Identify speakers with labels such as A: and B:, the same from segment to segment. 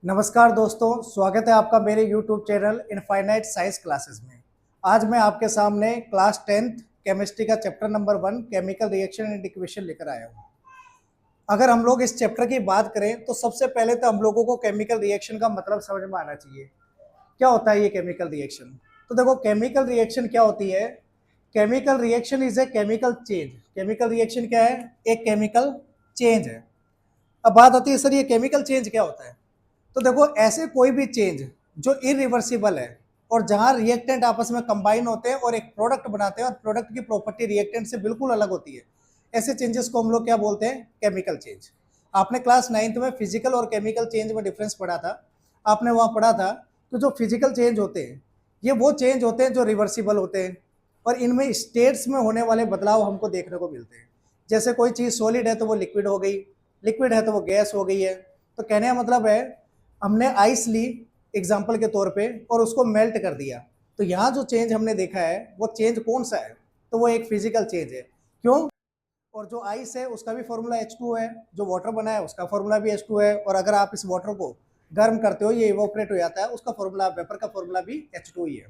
A: नमस्कार दोस्तों, स्वागत है आपका मेरे YouTube channel infinite science classes में। आज मैं आपके सामने क्लास 10th केमिस्ट्री का chapter number 1 chemical reaction and equation लेकर आया हूँ। अगर हम लोग इस चैप्टर की बात करें तो सबसे पहले तो हम लोगों को केमिकल रिएक्शन का मतलब समझ में आना चाहिए। क्या होता है ये केमिकल रिएक्शन? तो देखो, केमिकल रिएक्शन क्या होती है। Chemical reaction is a chemical change. Chemical reaction क्या है? एक केमिकल चेंज है। अब बात आती है सर ये केमिकल चेंज क्या होता है। तो देखो, ऐसे कोई भी चेंज जो इरिवर्सिबल है और जहां रिएक्टेंट आपस में कंबाइन होते हैं और एक प्रोडक्ट बनाते हैं और प्रोडक्ट की प्रॉपर्टी रिएक्टेंट से बिल्कुल अलग होती है, ऐसे चेंजेस को हम लोग क्या बोलते हैं? Chemical change. आपने क्लास 9th में फिजिकल और केमिकल चेंज में डिफरेंस पढ़ा था। आपने वहां पढ़ा था कि जो फिजिकल चेंज होते हैं ये वो चेंज होते हैं जो रिवर्सिबल होते हैं और इनमें स्टेट्स में होने वाले बदलाव हमको देखने को मिलते हैं। जैसे कोई चीज़ सॉलिड है तो वो लिक्विड हो गई, लिक्विड है तो वो गैस हो गई है। तो कहने का मतलब है, हमने आइस ली एग्जाम्पल के तौर पे और उसको मेल्ट कर दिया, तो यहाँ जो चेंज हमने देखा है वो चेंज कौन सा है? तो वो एक फिजिकल चेंज है। क्यों? और जो आइस है उसका भी फॉर्मूला H2 है, जो वाटर बना है उसका फॉर्मूला भी H2 है, और अगर आप इस वाटर को गर्म करते हो ये इवोपरेट हो जाता है, उसका फॉर्मूला, वेपर का फॉर्मूला भी H2 ही है।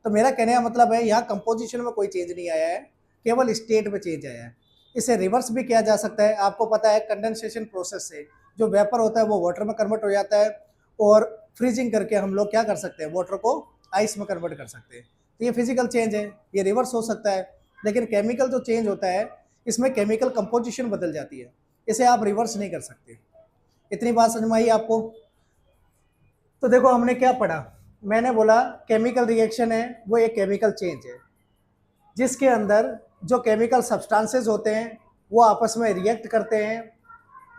A: तो मेरा कहने का मतलब है यहाँ कंपोजिशन में कोई चेंज नहीं आया है, केवल स्टेट में चेंज आया है। इसे रिवर्स भी किया जा सकता है। आपको पता है कंडेंसेशन प्रोसेस से जो वेपर होता है वो वाटर में कन्वर्ट हो जाता है, और फ्रीजिंग करके हम लोग क्या कर सकते हैं? वाटर को आइस में कन्वर्ट कर सकते हैं। तो ये फिजिकल चेंज है, ये रिवर्स हो सकता है। लेकिन केमिकल जो चेंज होता है इसमें केमिकल कंपोजिशन बदल जाती है, इसे आप रिवर्स नहीं कर सकते। इतनी बात समझ में आई आपको? तो देखो, हमने क्या पढ़ा। मैंने बोला केमिकल रिएक्शन है वो एक केमिकल चेंज है जिसके अंदर जो केमिकल सब्सटेंसेस होते हैं वो आपस में रिएक्ट करते हैं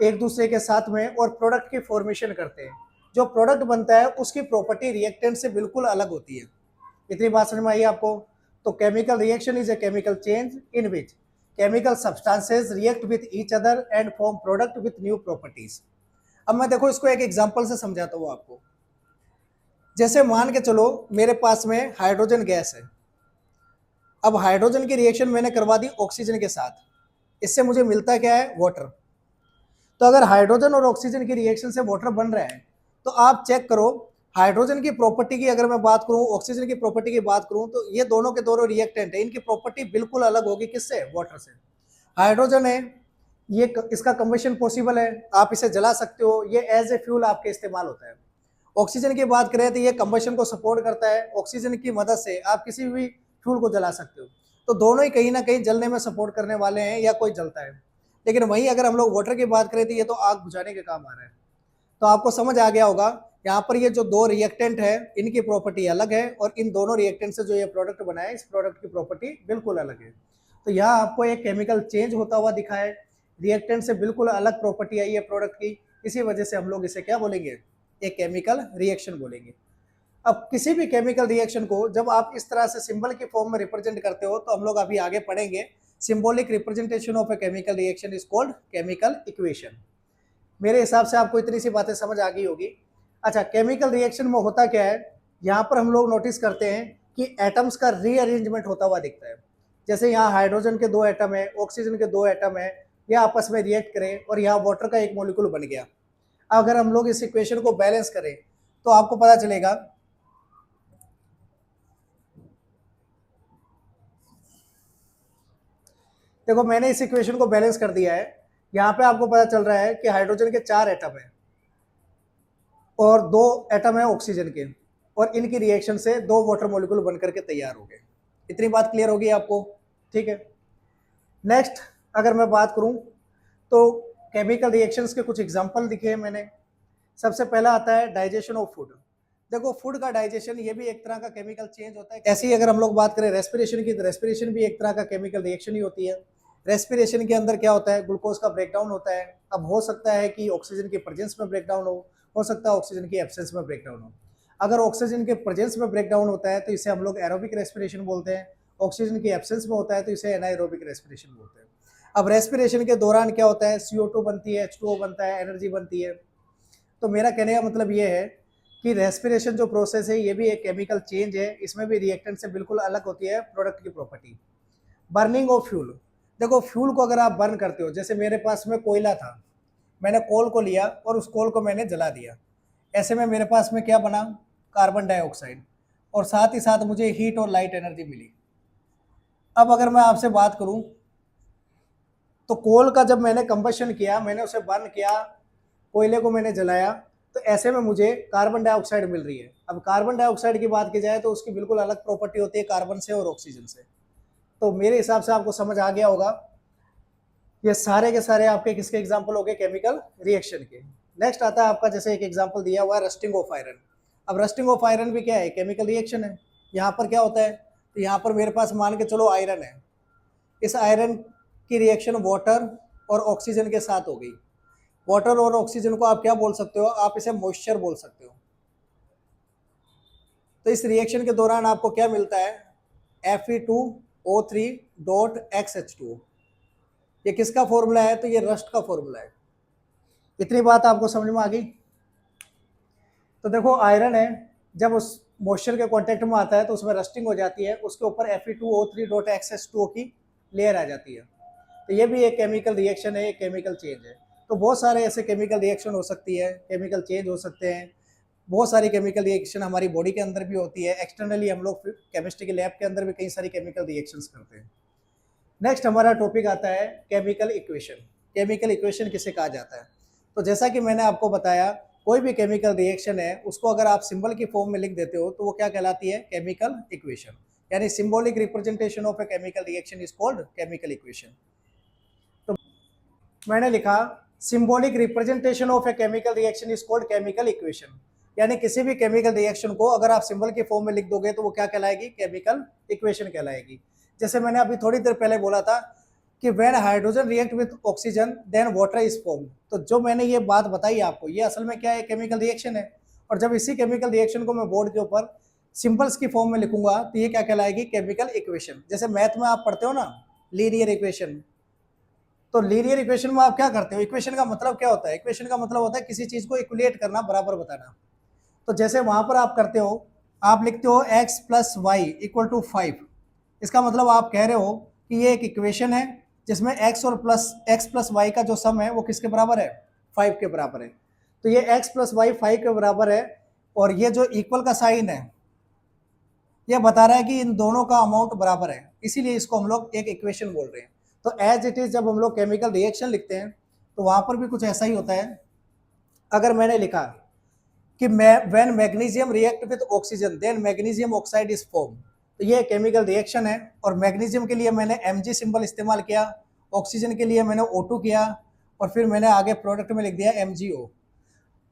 A: एक दूसरे के साथ में और प्रोडक्ट की फॉर्मेशन करते हैं। जो प्रोडक्ट बनता है उसकी प्रॉपर्टी रिएक्टेंट से बिल्कुल अलग होती है। इतनी बात समझ में आई आपको? तो chemical reaction is a chemical change in which chemical substances react with each other and form product with new properties. अब मैं देखो इसको एक एग्जांपल से समझाता हूँ आपको। जैसे मान के चलो मेरे पास में हाइड्रोजन गैस है। अब हाइड्रोजन की रिएक्शन मैंने करवा दी ऑक्सीजन के साथ, इससे मुझे मिलता क्या है? वाटर। तो अगर हाइड्रोजन और ऑक्सीजन की रिएक्शन से वाटर बन रहा है तो आप चेक करो, हाइड्रोजन की प्रॉपर्टी की अगर मैं बात करूं, ऑक्सीजन की प्रॉपर्टी की बात करूं, तो ये दोनों के दोनों रिएक्टेंट है, इनकी प्रॉपर्टी बिल्कुल अलग होगी। किससे? वाटर से। हाइड्रोजन है, ये इसका कम्बशन पॉसिबल है, आप इसे जला सकते हो, ये एज ए फ्यूल आपके इस्तेमाल होता है। ऑक्सीजन की बात करें तो ये कम्बशन को सपोर्ट करता है, ऑक्सीजन की मदद से आप किसी भी फ्यूल को जला सकते हो। तो दोनों ही कहीं ना कहीं जलने में सपोर्ट करने वाले हैं या कोई जलता है। लेकिन वहीं अगर हम लोग वाटर की बात करें तो ये तो आग बुझाने के काम आ रहा है। तो आपको समझ आ गया होगा, यहाँ पर ये जो दो रिएक्टेंट है इनकी प्रॉपर्टी अलग है और इन दोनों रिएक्टेंट से जो ये प्रोडक्ट बना है इस प्रोडक्ट की प्रॉपर्टी बिल्कुल अलग है। तो यहाँ आपको एक केमिकल चेंज होता हुआ दिखा है, रिएक्टेंट से बिल्कुल अलग प्रॉपर्टी आई है प्रोडक्ट की, इसी वजह से हम लोग इसे क्या बोलेंगे? एक केमिकल रिएक्शन बोलेंगे। अब किसी भी केमिकल रिएक्शन को जब आप इस तरह से सिंबल की फॉर्म में रिप्रेजेंट करते हो तो हम लोग अभी आगे पढ़ेंगे, symbolic representation of a chemical reaction is called chemical equation. मेरे हिसाब से आपको इतनी सी बातें समझ आ गई होगी। अच्छा, केमिकल रिएक्शन में होता क्या है, यहाँ पर हम लोग नोटिस करते हैं कि एटम्स का रीअरेंजमेंट होता हुआ दिखता है। जैसे यहाँ हाइड्रोजन के 2 एटम है, ऑक्सीजन के 2 एटम है, ये आपस में रिएक्ट करें और यहाँ वाटर का एक मॉलिक्यूल बन गया। अगर हम लोग इस इक्वेशन को बैलेंस करें तो आपको पता चलेगा, देखो मैंने इस इक्वेशन को बैलेंस कर दिया है। यहाँ पे आपको पता चल रहा है कि हाइड्रोजन के 4 एटम है और 2 एटम है ऑक्सीजन के, और इनकी रिएक्शन से 2 वाटर मॉलिक्यूल बनकर के तैयार हो गए। इतनी बात क्लियर होगी आपको? ठीक है। नेक्स्ट अगर मैं बात करूं तो केमिकल रिएक्शंस के कुछ एग्जांपल दिखे हैं मैंने। सबसे पहला आता है डाइजेशन ऑफ फूड। देखो, फूड का डाइजेशन ये भी एक तरह का केमिकल चेंज होता है। ऐसे ही अगर हम लोग बात करें रेस्पिरेशन की, तो रेस्पिरेशन भी एक तरह का केमिकल रिएक्शन ही होती है। रेस्पिरेशन के अंदर क्या होता है? ग्लूकोज का ब्रेकडाउन होता है। अब हो सकता है कि ऑक्सीजन की प्रेजेंस में ब्रेकडाउन हो सकता है ऑक्सीजन की एब्सेंस में ब्रेकडाउन हो। अगर ऑक्सीजन के प्रेजेंस में ब्रेकडाउन होता है तो इसे हम लोग एरोबिक रेस्पिरेशन बोलते हैं, ऑक्सीजन की एब्सेंस में होता है तो इसे एनाएरोबिक रेस्पिरेशन बोलते हैं। अब रेस्पिरेशन के दौरान क्या होता है? CO2 बनती है, H2O बनता है, एनर्जी बनती है। तो मेरा कहने का मतलब ये है कि रेस्पिरेशन जो प्रोसेस है ये भी एक केमिकल चेंज है, इसमें भी रिएक्टेंट से बिल्कुल अलग होती है प्रोडक्ट की प्रॉपर्टी। Burning of fuel. देखो, फ्यूल को अगर आप बर्न करते हो, जैसे मेरे पास में कोयला था, मैंने कोल को लिया और उस कोल को मैंने जला दिया, ऐसे में मेरे पास में क्या बना, कार्बन डाइऑक्साइड, और साथ ही साथ मुझे हीट और लाइट एनर्जी मिली। अब अगर मैं आपसे बात करूं तो कोल का जब मैंने कंबशन किया, मैंने उसे बर्न किया, कोयले को मैंने जलाया, तो ऐसे में मुझे कार्बन डाइऑक्साइड मिल रही है। अब कार्बन डाइऑक्साइड की बात की जाए तो उसकी बिल्कुल अलग प्रॉपर्टी होती है कार्बन से और ऑक्सीजन से। तो मेरे हिसाब से आपको समझ आ गया होगा, ये सारे के सारे आपके किसके एग्जाम्पल हो गए, केमिकल रिएक्शन के। नेक्स्ट आता है आपका, जैसे एक एग्जाम्पल दिया हुआ है रस्टिंग ऑफ आयरन। अब रस्टिंग ऑफ आयरन भी क्या है, केमिकल रिएक्शन है। यहाँ पर क्या होता है, तो यहाँ पर मेरे पास मान के चलो आयरन है, इस आयरन की रिएक्शन वाटर और ऑक्सीजन के साथ हो गई। वाटर और ऑक्सीजन को आप क्या बोल सकते हो, आप इसे मॉइस्चर बोल सकते हो। तो इस रिएक्शन के दौरान आपको क्या मिलता है, Fe2O3.XH2। ये किसका फॉर्मूला है, तो ये रस्ट का फॉर्मूला है। इतनी बात आपको समझ में आ गई। तो देखो आयरन है, जब उस मॉइस्चर के कांटेक्ट में आता है तो उसमें रस्टिंग हो जाती है, उसके ऊपर Fe2O3.XH2 की लेयर आ जाती है। तो ये भी एक केमिकल रिएक्शन है, एक केमिकल चेंज है। तो बहुत सारे ऐसे केमिकल रिएक्शन हो सकती है, केमिकल चेंज हो सकते हैं। बहुत सारी केमिकल रिएक्शन हमारी बॉडी के अंदर भी होती है, एक्सटर्नली हम लोग केमिस्ट्री के लैब के अंदर भी कई सारी केमिकल रिएक्शंस करते हैं। नेक्स्ट हमारा टॉपिक आता है केमिकल इक्वेशन। केमिकल इक्वेशन किसे कहा जाता है, तो जैसा कि मैंने आपको बताया, कोई भी केमिकल रिएक्शन है उसको अगर आप सिंबल की फॉर्म में लिख देते हो तो वो क्या कहलाती है, केमिकल इक्वेशन। यानी symbolic representation of a chemical reaction is called chemical equation. तो मैंने लिखा symbolic representation of a chemical reaction is called chemical equation. यानी किसी भी केमिकल रिएक्शन को अगर आप सिंबल की फॉर्म में लिख दोगे तो वो क्या कहलाएगी, केमिकल इक्वेशन कहलाएगी। जैसे मैंने अभी थोड़ी देर पहले बोला था कि when hydrogen react with oxygen then water is form. तो जो मैंने ये बात बताई आपको, ये असल में क्या है, केमिकल रिएक्शन है। और जब इसी केमिकल रिएक्शन को मैं बोर्ड के ऊपर सिंबल्स की फॉर्म में लिखूंगा तो ये क्या कहलाएगी, केमिकल इक्वेशन। जैसे मैथ में आप पढ़ते हो ना लीनियर इक्वेशन, तो लीनियर इक्वेशन में आप क्या करते हो, इक्वेशन का मतलब क्या होता है, इक्वेशन का मतलब होता है किसी चीज को इक्वलेट करना, बराबर बताना। तो जैसे वहां पर आप करते हो, आप लिखते हो x plus Y equal to 5। इसका मतलब आप कह रहे हो कि ये एक इक्वेशन है जिसमें x प्लस वाई का जो सम है वो किसके बराबर है, 5 के बराबर है। तो ये x प्लस वाई 5 के बराबर है, और ये जो इक्वल का साइन है ये बता रहा है कि इन दोनों का अमाउंट बराबर है, इसीलिए इसको हम लोग एक इक्वेशन बोल रहे हैं। तो एज इट इज जब हम लोग केमिकल रिएक्शन लिखते हैं तो वहां पर भी कुछ ऐसा ही होता है। अगर मैंने लिखा कि when magnesium react with oxygen then magnesium oxide is form, तो ये केमिकल रिएक्शन है। और मैग्नीशियम के लिए मैंने Mg सिंबल इस्तेमाल किया, ऑक्सीजन के लिए मैंने O2 किया, और फिर मैंने आगे प्रोडक्ट में लिख दिया MgO।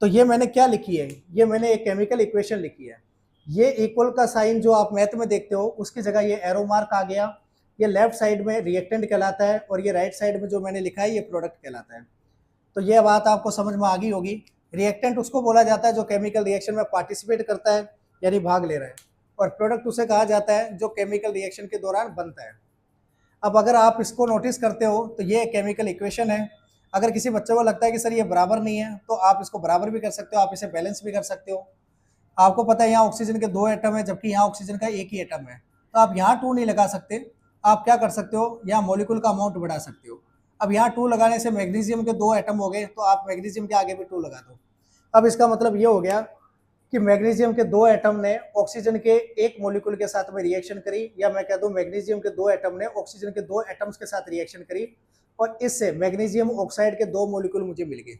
A: तो ये मैंने क्या लिखी है, ये मैंने एक केमिकल इक्वेशन लिखी है। ये इक्वल का साइन जो आप मैथ में देखते हो उसकी जगह ये एरो मार्क आ गया, ये लेफ्ट साइड में रिएक्टेंट कहलाता है, और ये राइट साइड में जो मैंने लिखा है ये प्रोडक्ट कहलाता है। तो ये बात आपको समझ में आ गई होगी। रिएक्टेंट उसको बोला जाता है जो केमिकल रिएक्शन में पार्टिसिपेट करता है, यानी भाग ले रहा है, और प्रोडक्ट उसे कहा जाता है जो केमिकल रिएक्शन के दौरान बनता है। अब अगर आप इसको नोटिस करते हो तो ये केमिकल इक्वेशन है। अगर किसी बच्चे को लगता है कि सर ये बराबर नहीं है तो आप इसको बराबर भी कर सकते हो, आप इसे बैलेंस भी कर सकते हो। आपको पता है यहाँ ऑक्सीजन के 2 एटम है जबकि यहाँ ऑक्सीजन का एक ही एटम है, तो आप यहाँ 2 नहीं लगा सकते। आप क्या कर सकते हो, यहाँ मॉलिक्यूल का अमाउंट बढ़ा सकते हो। अब यहाँ 2 लगाने से मैग्नीशियम के 2 एटम हो गए, तो आप मैग्नीशियम के आगे भी 2 लगा दो। अब इसका मतलब ये हो गया कि मैग्नीशियम के 2 एटम ने ऑक्सीजन के एक मॉलिक्यूल के साथ में रिएक्शन करी, या मैं कह दूं मैग्नीशियम के 2 एटम ने ऑक्सीजन के 2 एटम्स के साथ रिएक्शन करी, और इससे मैग्नीशियम ऑक्साइड के 2 मॉलिक्यूल मुझे मिल गए।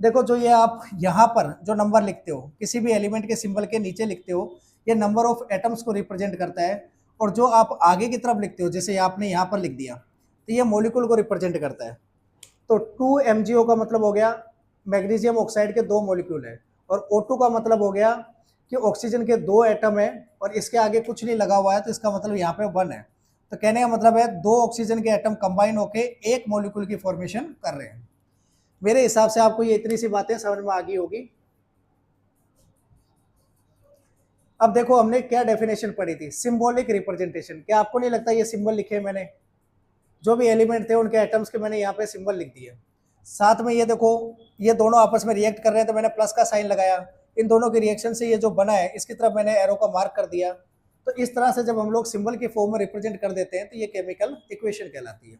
A: देखो जो ये आप यहाँ पर जो नंबर लिखते हो किसी भी एलिमेंट के सिंबल के नीचे लिखते हो, ये नंबर ऑफ एटम्स को रिप्रेजेंट करता है। और जो आप आगे की तरफ लिखते हो, जैसे आपने यहाँ पर लिख दिया, तो ये मॉलिक्यूल को रिप्रेजेंट करता है। तो 2 MgO का मतलब हो गया मैग्नीशियम ऑक्साइड के 2 मॉलिक्यूल है, और O2 का मतलब हो गया कि ऑक्सीजन के 2 एटम है, और इसके आगे कुछ नहीं लगा हुआ है, तो इसका मतलब यहाँ पे 1 है। तो कहने का मतलब है 2 ऑक्सीजन के एटम कंबाइन होके एक मॉलिक्यूल की फॉर्मेशन कर रहे हैं। मेरे हिसाब से आपको ये इतनी सी बातें समझ में आ गई होगी। अब देखो हमने क्या डेफिनेशन पढ़ी थी, सिंबॉलिक रिप्रेजेंटेशन। क्या आपको नहीं लगता ये सिंबल लिखे मैंने, जो भी एलिमेंट थे उनके एटम्स के मैंने यहाँ पे सिंबल लिख दिए। साथ में ये देखो ये दोनों आपस में रिएक्ट कर रहे हैं, तो मैंने प्लस का साइन लगाया। इन दोनों के रिएक्शन से ये जो बना है इसकी तरफ मैंने एरो का मार्क कर दिया। तो इस तरह से जब हम लोग सिंबल की फॉर्म में रिप्रेजेंट कर देते हैं तो ये केमिकल इक्वेशन कहलाती है।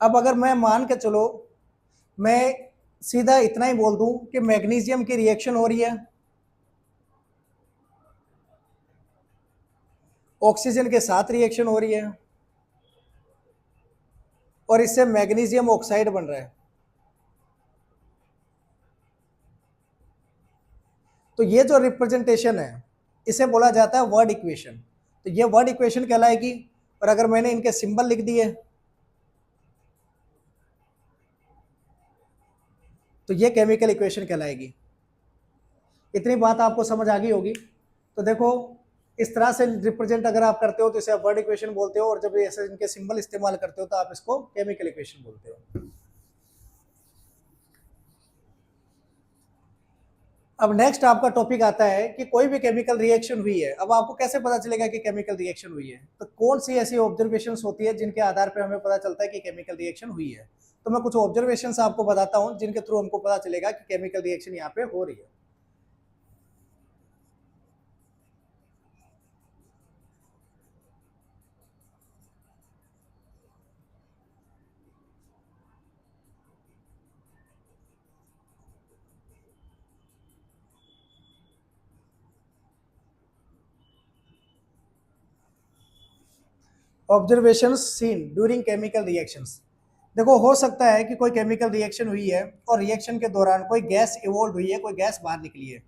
A: अब अगर मैं मान के चलो, मैं सीधा इतना ही बोल दूं कि मैग्नीशियम की रिएक्शन हो रही है ऑक्सीजन के साथ, रिएक्शन हो रही है और इससे मैग्नीशियम ऑक्साइड बन रहा है, तो ये जो रिप्रेजेंटेशन है इसे बोला जाता है वर्ड इक्वेशन। तो ये वर्ड इक्वेशन कहलाएगी। और अगर मैंने इनके सिंबल लिख दिए तो ये केमिकल इक्वेशन कहलाएगी। इतनी बात आपको समझ आ गई होगी। तो देखो, इस तरह से रिप्रेजेंट अगर आप करते हो तो इसे आप वर्ड इक्वेशन बोलते हो, और जब ऐसे इनके सिंबल इस्तेमाल करते हो तो आप इसको केमिकल इक्वेशन बोलते हो। अब नेक्स्ट आपका टॉपिक आता है कि कोई भी केमिकल रिएक्शन हुई है, अब आपको कैसे पता चलेगा कि केमिकल रिएक्शन हुई है? तो कौन सी ऐसी ऑब्जर्वेशंस होती है जिनके आधार पर हमें पता चलता है कि केमिकल रिएक्शन हुई है? तो मैं कुछ ऑब्जर्वेशंस आपको बताता हूं जिनके थ्रू हमको पता चलेगा कि केमिकल रिएक्शन यहाँ पे हो रही है। Observations seen during chemical reactions. देखो, हो सकता है कि कोई केमिकल रिएक्शन हुई है और रिएक्शन के दौरान कोई गैस इवोल्व हुई है, कोई गैस बाहर निकली है,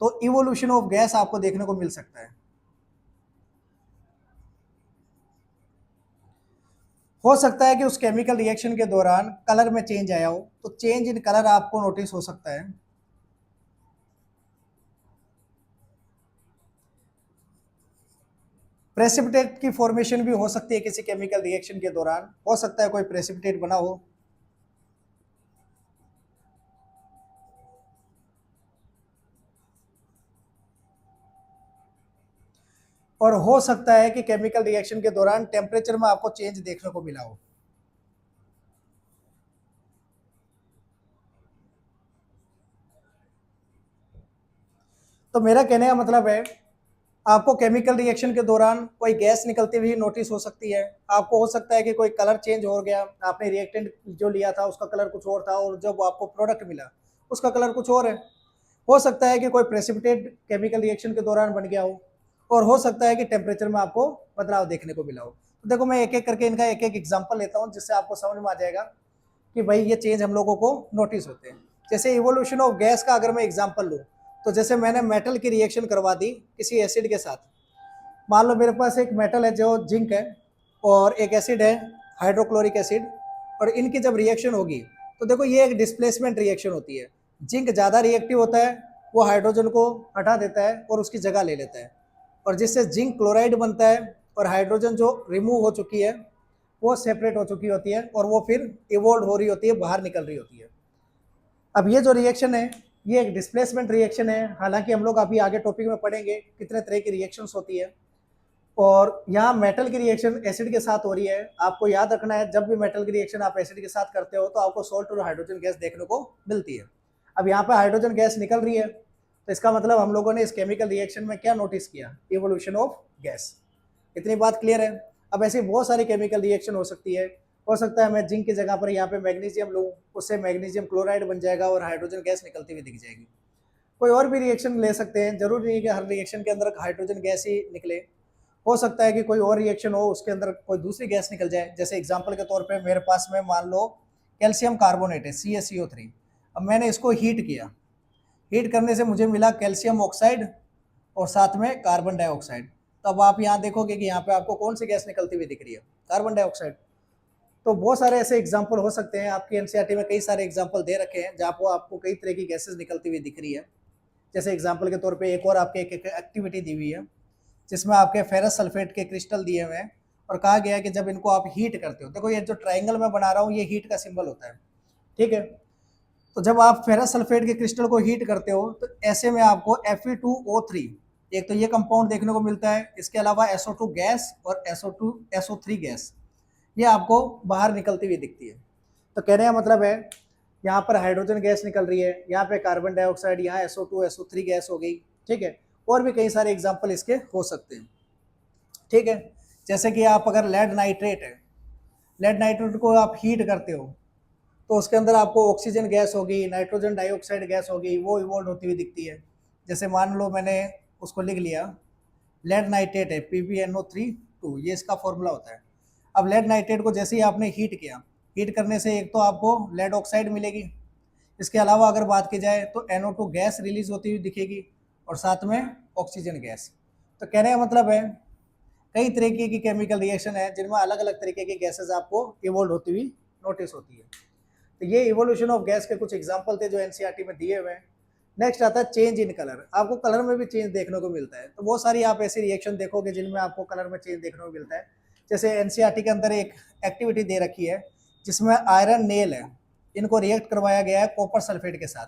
A: तो इवोल्यूशन ऑफ गैस आपको देखने को मिल सकता है। हो सकता है कि उस केमिकल रिएक्शन के दौरान कलर में चेंज आया हो, तो चेंज इन कलर आपको नोटिस हो सकता है। प्रेसिपिटेट की फॉर्मेशन भी हो सकती है किसी केमिकल रिएक्शन के दौरान, हो सकता है कोई प्रेसिपिटेट बना हो। और हो सकता है कि केमिकल रिएक्शन के दौरान टेम्परेचर में आपको चेंज देखने को मिला हो। तो मेरा कहने का मतलब है, आपको केमिकल रिएक्शन के दौरान कोई गैस निकलती हुई नोटिस हो सकती है। आपको हो सकता है कि कोई कलर चेंज हो गया, आपने रिएक्टेंट जो लिया था उसका कलर कुछ और था और जब आपको प्रोडक्ट मिला उसका कलर कुछ और है। हो सकता है कि कोई प्रेसिपिटेट केमिकल रिएक्शन के दौरान बन गया हो, और हो सकता है कि टेम्परेचर में आपको बदलाव देखने को मिला हो। तो देखो, मैं एक एक करके इनका एक एक एग्जाम्पल लेता हूँ जिससे आपको समझ में आ जाएगा कि भाई ये चेंज हम लोगों को नोटिस होते हैं। जैसे इवोल्यूशन ऑफ गैस का अगर मैं एग्जाम्पल लूँ, तो जैसे मैंने मेटल की रिएक्शन करवा दी किसी एसिड के साथ। मान लो मेरे पास एक मेटल है जो जिंक है, और एक एसिड है हाइड्रोक्लोरिक एसिड, और इनकी जब रिएक्शन होगी तो देखो ये एक डिस्प्लेसमेंट रिएक्शन होती है। जिंक ज़्यादा रिएक्टिव होता है, वो हाइड्रोजन को हटा देता है और उसकी जगह ले लेता है, और जिससे जिंक क्लोराइड बनता है, और हाइड्रोजन जो रिमूव हो चुकी है वो सेपरेट हो चुकी होती है, और वो फिर इवोल्व हो रही होती है, बाहर निकल रही होती है। अब ये जो रिएक्शन है ये एक डिस्प्लेसमेंट रिएक्शन है। हालांकि हम लोग अभी आगे टॉपिक में पढ़ेंगे कितने तरह की रिएक्शंस होती है। और यहाँ मेटल की रिएक्शन एसिड के साथ हो रही है। आपको याद रखना है, जब भी मेटल की रिएक्शन आप एसिड के साथ करते हो तो आपको सॉल्ट और हाइड्रोजन गैस देखने को मिलती है। अब यहाँ पे हाइड्रोजन गैस निकल रही है, तो इसका मतलब हम लोगों ने इस केमिकल रिएक्शन में क्या नोटिस किया? Evolution of gas. इतनी बात क्लियर है? अब ऐसी बहुत सारी केमिकल रिएक्शन हो सकती है। हो सकता है मैं जिंक की जगह पर यहाँ पे मैग्नीशियम लूँ, उससे मैग्नीशियम क्लोराइड बन जाएगा और हाइड्रोजन गैस निकलती हुई दिख जाएगी। कोई और भी रिएक्शन ले सकते हैं, जरूरी नहीं कि हर रिएक्शन के अंदर हाइड्रोजन गैस ही निकले। हो सकता है कि कोई और रिएक्शन हो उसके अंदर कोई दूसरी गैस निकल जाए। जैसे एग्जांपल के तौर पे मेरे पास में मान लो कैल्शियम कार्बोनेट है, CaCO3। अब मैंने इसको हीट किया, हीट करने से मुझे मिला कैल्शियम ऑक्साइड और साथ में कार्बन डाइऑक्साइड। तो अब आप यहाँ देखोगे कि यहाँ पे आपको कौन सी गैस निकलती हुई दिख रही है? Carbon dioxide. तो बहुत सारे ऐसे एग्जाम्पल हो सकते हैं, आपकी एनसीईआरटी में कई सारे एग्जाम्पल दे रखे हैं जहाँ पर आपको कई तरह की गैसेज निकलती हुई दिख रही है। जैसे एग्जाम्पल के तौर पे एक और आपके एक एक्टिविटी दी हुई है जिसमें आपके फेरस सल्फेट के क्रिस्टल दिए हुए हैं, और कहा गया है कि जब इनको आप हीट करते हो, देखो ये जो ट्राइंगल मैं बना रहा हूँ ये हीट का सिंबल होता है, ठीक है। तो जब आप फेरस सल्फेट के क्रिस्टल को हीट करते हो तो ऐसे में आपको Fe2O3 एक तो ये कंपाउंड देखने को मिलता है, इसके अलावा SO2 गैस और SO3 गैस ये आपको बाहर निकलती हुई दिखती है। तो कहने का मतलब है, यहाँ पर हाइड्रोजन गैस निकल रही है, यहाँ पे कार्बन डाइऑक्साइड, यहाँ SO2 SO3 गैस हो गई, ठीक है। और भी कई सारे एग्जाम्पल इसके हो सकते हैं, ठीक है। जैसे कि आप अगर लेड नाइट्रेट है, लेड नाइट्रेट को आप हीट करते हो तो उसके अंदर आपको ऑक्सीजन गैस होगी, नाइट्रोजन डाइऑक्साइड गैस होगी, वो इवॉल्व होती हुई दिखती है। जैसे मान लो मैंने उसको लिख लिया, लेड नाइट्रेट है PbNO3 ये इसका फॉर्मूला होता है। अब लेड नाइट्रेट को जैसे ही आपने हीट किया, हीट करने से एक तो आपको लेड ऑक्साइड मिलेगी, इसके अलावा अगर बात की जाए तो NO2 गैस रिलीज होती हुई दिखेगी और साथ में ऑक्सीजन गैस। तो कहने का मतलब है कई तरीके की केमिकल रिएक्शन है जिनमें अलग अलग तरीके की गैसेज आपको इवोल्व होती हुई नोटिस होती है। तो ये इवोल्यूशन ऑफ गैस के कुछ एग्जाम्पल थे जो एनसीईआरटी में दिए हुए हैं। नेक्स्ट आता है चेंज इन कलर। आपको कलर में भी चेंज देखने को मिलता है, तो बहुत सारी आप ऐसी रिएक्शन देखोगे जिनमें आपको कलर में चेंज देखने को मिलता है। जैसे एनसीईआरटी के अंदर एक एक्टिविटी दे रखी है जिसमें आयरन नेल है, इनको रिएक्ट करवाया गया है कॉपर सल्फेट के साथ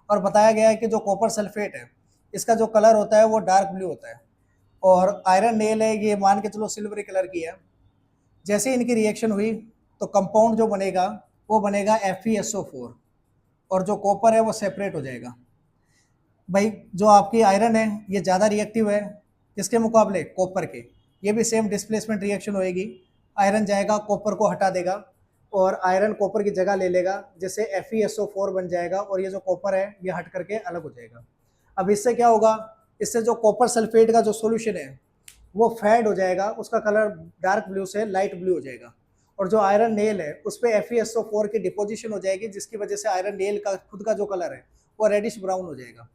A: और बताया गया है कि जो कॉपर सल्फेट है इसका जो कलर होता है वो डार्क ब्लू होता है और आयरन नेल है ये मान के चलो सिल्वरी कलर की है। जैसे इनकी रिएक्शन हुई तो कंपाउंड जो बनेगा वो बनेगा FeSO4 और जो कॉपर है वो सेपरेट हो जाएगा। भाई जो आपकी आयरन है ये ज़्यादा रिएक्टिव है किसके मुकाबले, कॉपर के। ये भी सेम डिस्प्लेसमेंट रिएक्शन होएगी, आयरन जाएगा कॉपर को हटा देगा और आयरन कॉपर की जगह ले लेगा, जिससे FeSO4 बन जाएगा और ये जो कॉपर है ये हट करके अलग हो जाएगा। अब इससे क्या होगा, इससे जो कॉपर सल्फेट का जो सोल्यूशन है वो फेड हो जाएगा, उसका कलर डार्क ब्लू से लाइट ब्लू हो जाएगा और जो आयरन नेल है उस पर FeSO4 की डिपोजिशन हो जाएगी जिसकी वजह से आयरन नेल का खुद का जो कलर है वो रेडिश ब्राउन हो जाएगा।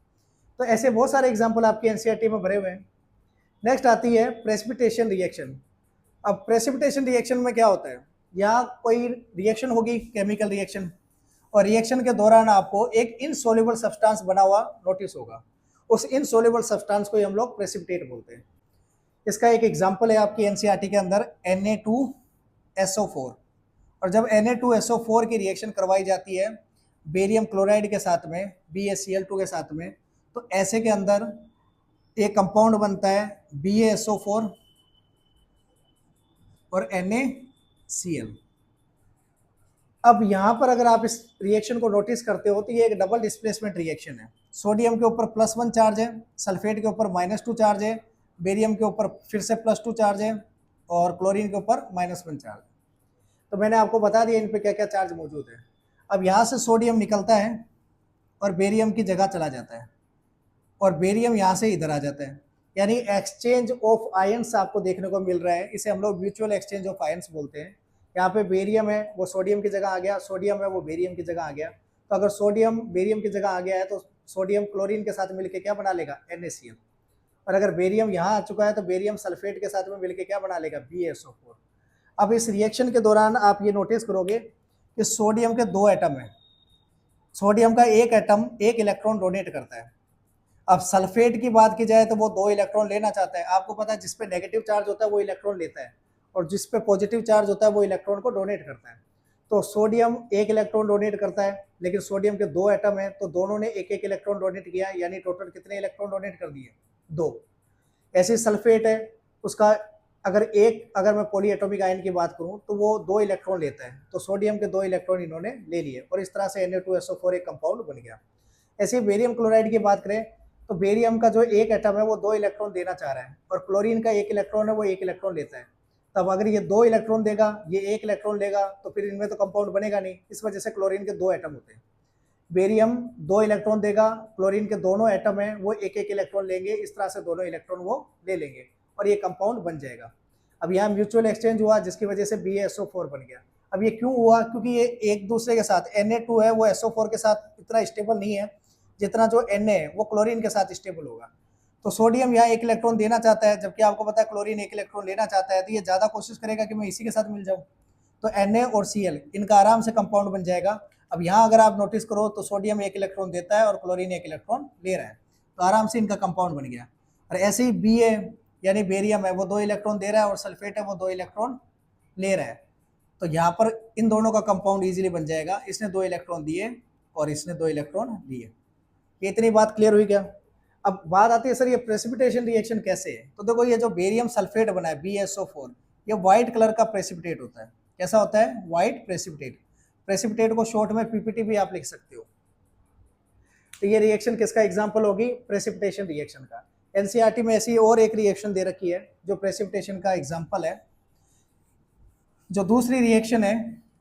A: तो ऐसे बहुत सारे एग्जाम्पल आपके एनसीईआरटी में भरे हुए हैं। नेक्स्ट आती है प्रेसिपिटेशन रिएक्शन। अब प्रेसिपिटेशन रिएक्शन में क्या होता है, यहाँ कोई रिएक्शन होगी केमिकल रिएक्शन और रिएक्शन के दौरान आपको एक इनसोल्युबल सब्सटेंस बना हुआ नोटिस होगा, उस इनसोल्युबल सब्सटेंस को हम लोग प्रेसिपिटेट बोलते हैं। इसका एक एग्जाम्पल है आपकी एनसीईआरटी के अंदर Na2SO4। और जब Na2SO4 की रिएक्शन करवाई जाती है बेरियम क्लोराइड के साथ में BaCl2 के साथ में, तो ऐसे के अंदर एक कंपाउंड बनता है BaSO4 और NaCl। अब यहाँ पर अगर आप इस रिएक्शन को नोटिस करते हो तो ये एक डबल डिस्प्लेसमेंट रिएक्शन है। सोडियम के ऊपर +1 चार्ज है, सल्फेट के ऊपर -2 चार्ज है, बेरियम के ऊपर फिर से +2 चार्ज है और क्लोरीन के ऊपर -1 चार्ज। तो मैंने आपको बता दिया इन पे क्या क्या चार्ज मौजूद है। अब यहाँ से सोडियम निकलता है और बेरियम की जगह चला जाता है और बेरियम यहाँ से इधर आ जाता है, यानी एक्सचेंज ऑफ आयंस आपको देखने को मिल रहा है। इसे हम लोग म्यूचुअल एक्सचेंज ऑफ आयंस बोलते हैं। यहाँ पे बेरियम है वो सोडियम की जगह आ गया, सोडियम है वो बेरियम की जगह आ गया। तो अगर सोडियम बेरियम की जगह आ गया है तो सोडियम क्लोरीन के साथ मिलकर क्या बना लेगा, NaCl। और अगर बेरियम यहाँ आ चुका है तो बेरियम सल्फेट के साथ में मिलकर क्या बना लेगा, BaSO4। अब इस रिएक्शन के दौरान आप ये नोटिस करोगे कि सोडियम के 2 एटम है, सोडियम का एक एटम एक इलेक्ट्रॉन डोनेट करता है। अब सल्फेट की बात की जाए तो वो 2 इलेक्ट्रॉन लेना चाहता है। आपको पता है जिस पे नेगेटिव चार्ज होता है वो इलेक्ट्रॉन लेता है और जिस पे पॉजिटिव चार्ज होता है वो इलेक्ट्रॉन को डोनेट करता है। तो सोडियम एक इलेक्ट्रॉन डोनेट करता है, लेकिन सोडियम के 2 एटम है तो दोनों ने एक एक इलेक्ट्रॉन डोनेट किया, यानी टोटल कितने इलेक्ट्रॉन डोनेट कर दिए, 2। ऐसे सल्फेट है, उसका अगर मैं पॉली एटॉमिक आयन की बात करूं तो वो 2 इलेक्ट्रॉन लेता है, तो सोडियम के 2 इलेक्ट्रॉन इन्होंने ले लिए और इस तरह से Na2SO4 एक कंपाउंड बन गया। ऐसे बेरियम क्लोराइड की बात करें तो बेरियम का जो एक एटम है वो 2 इलेक्ट्रॉन देना चाह रहा है और क्लोरीन का 1 इलेक्ट्रॉन है वो 1 इलेक्ट्रॉन लेता है। तब अगर ये 2 इलेक्ट्रॉन देगा, ये 1 इलेक्ट्रॉन लेगा, तो फिर इनमें तो कंपाउंड बनेगा नहीं। इस वजह से क्लोरीन के 2 एटम होते हैं। बेरियम 2 इलेक्ट्रॉन देगा, क्लोरीन के दोनों एटम है वो 1 इलेक्ट्रॉन लेंगे, इस तरह से दोनों इलेक्ट्रॉन वो ले लेंगे और ये कंपाउंड बन जाएगा। अब यहाँ म्यूचुअल एक्सचेंज हुआ जिसकी वजह से BaSO4 बन गया। अब ये क्यों हुआ, क्योंकि ये एक दूसरे के साथ Na2 है वो SO4 के साथ इतना स्टेबल नहीं है जितना जो Na है वो क्लोरीन के साथ स्टेबल होगा। तो सोडियम यहाँ 1 इलेक्ट्रॉन देना चाहता है, जबकि आपको पता है क्लोरीन 1 इलेक्ट्रॉन लेना चाहता है, तो ये ज़्यादा कोशिश करेगा कि मैं इसी के साथ मिल जाऊँ। तो Na और Cl इनका आराम से कंपाउंड बन जाएगा। अब यहाँ अगर आप नोटिस करो तो सोडियम 1 इलेक्ट्रॉन देता है और क्लोरीन 1 इलेक्ट्रॉन ले रहा है, तो आराम से इनका कंपाउंड बन गया। और ऐसे ही Ba यानी बेरियम है वो 2 इलेक्ट्रॉन दे रहा है और सल्फेट है वो 2 इलेक्ट्रॉन ले रहा है, तो यहाँ पर इन दोनों का कंपाउंड इजीली बन जाएगा। इसने 2 इलेक्ट्रॉन दिए और इसने 2 इलेक्ट्रॉन लिए। ये इतनी बात क्लियर हुई क्या। अब बात आती है सर ये प्रेसिपिटेशन रिएक्शन कैसे है। तो देखो ये जो बेरियम सल्फेट बना है BaSO4 ये व्हाइट कलर का प्रेसिपिटेट होता है। कैसा होता है, व्हाइट प्रेसिपिटेट। प्रेसिपिटेट को शॉर्ट में PPT भी आप लिख सकते हो। तो ये रिएक्शन किसका एग्जाम्पल होगी, प्रेसिपिटेशन रिएक्शन का। एनसीईआरटी में ऐसी और एक रिएक्शन दे रखी है जो प्रेसिपिटेशन का एग्जाम्पल है, जो दूसरी रिएक्शन है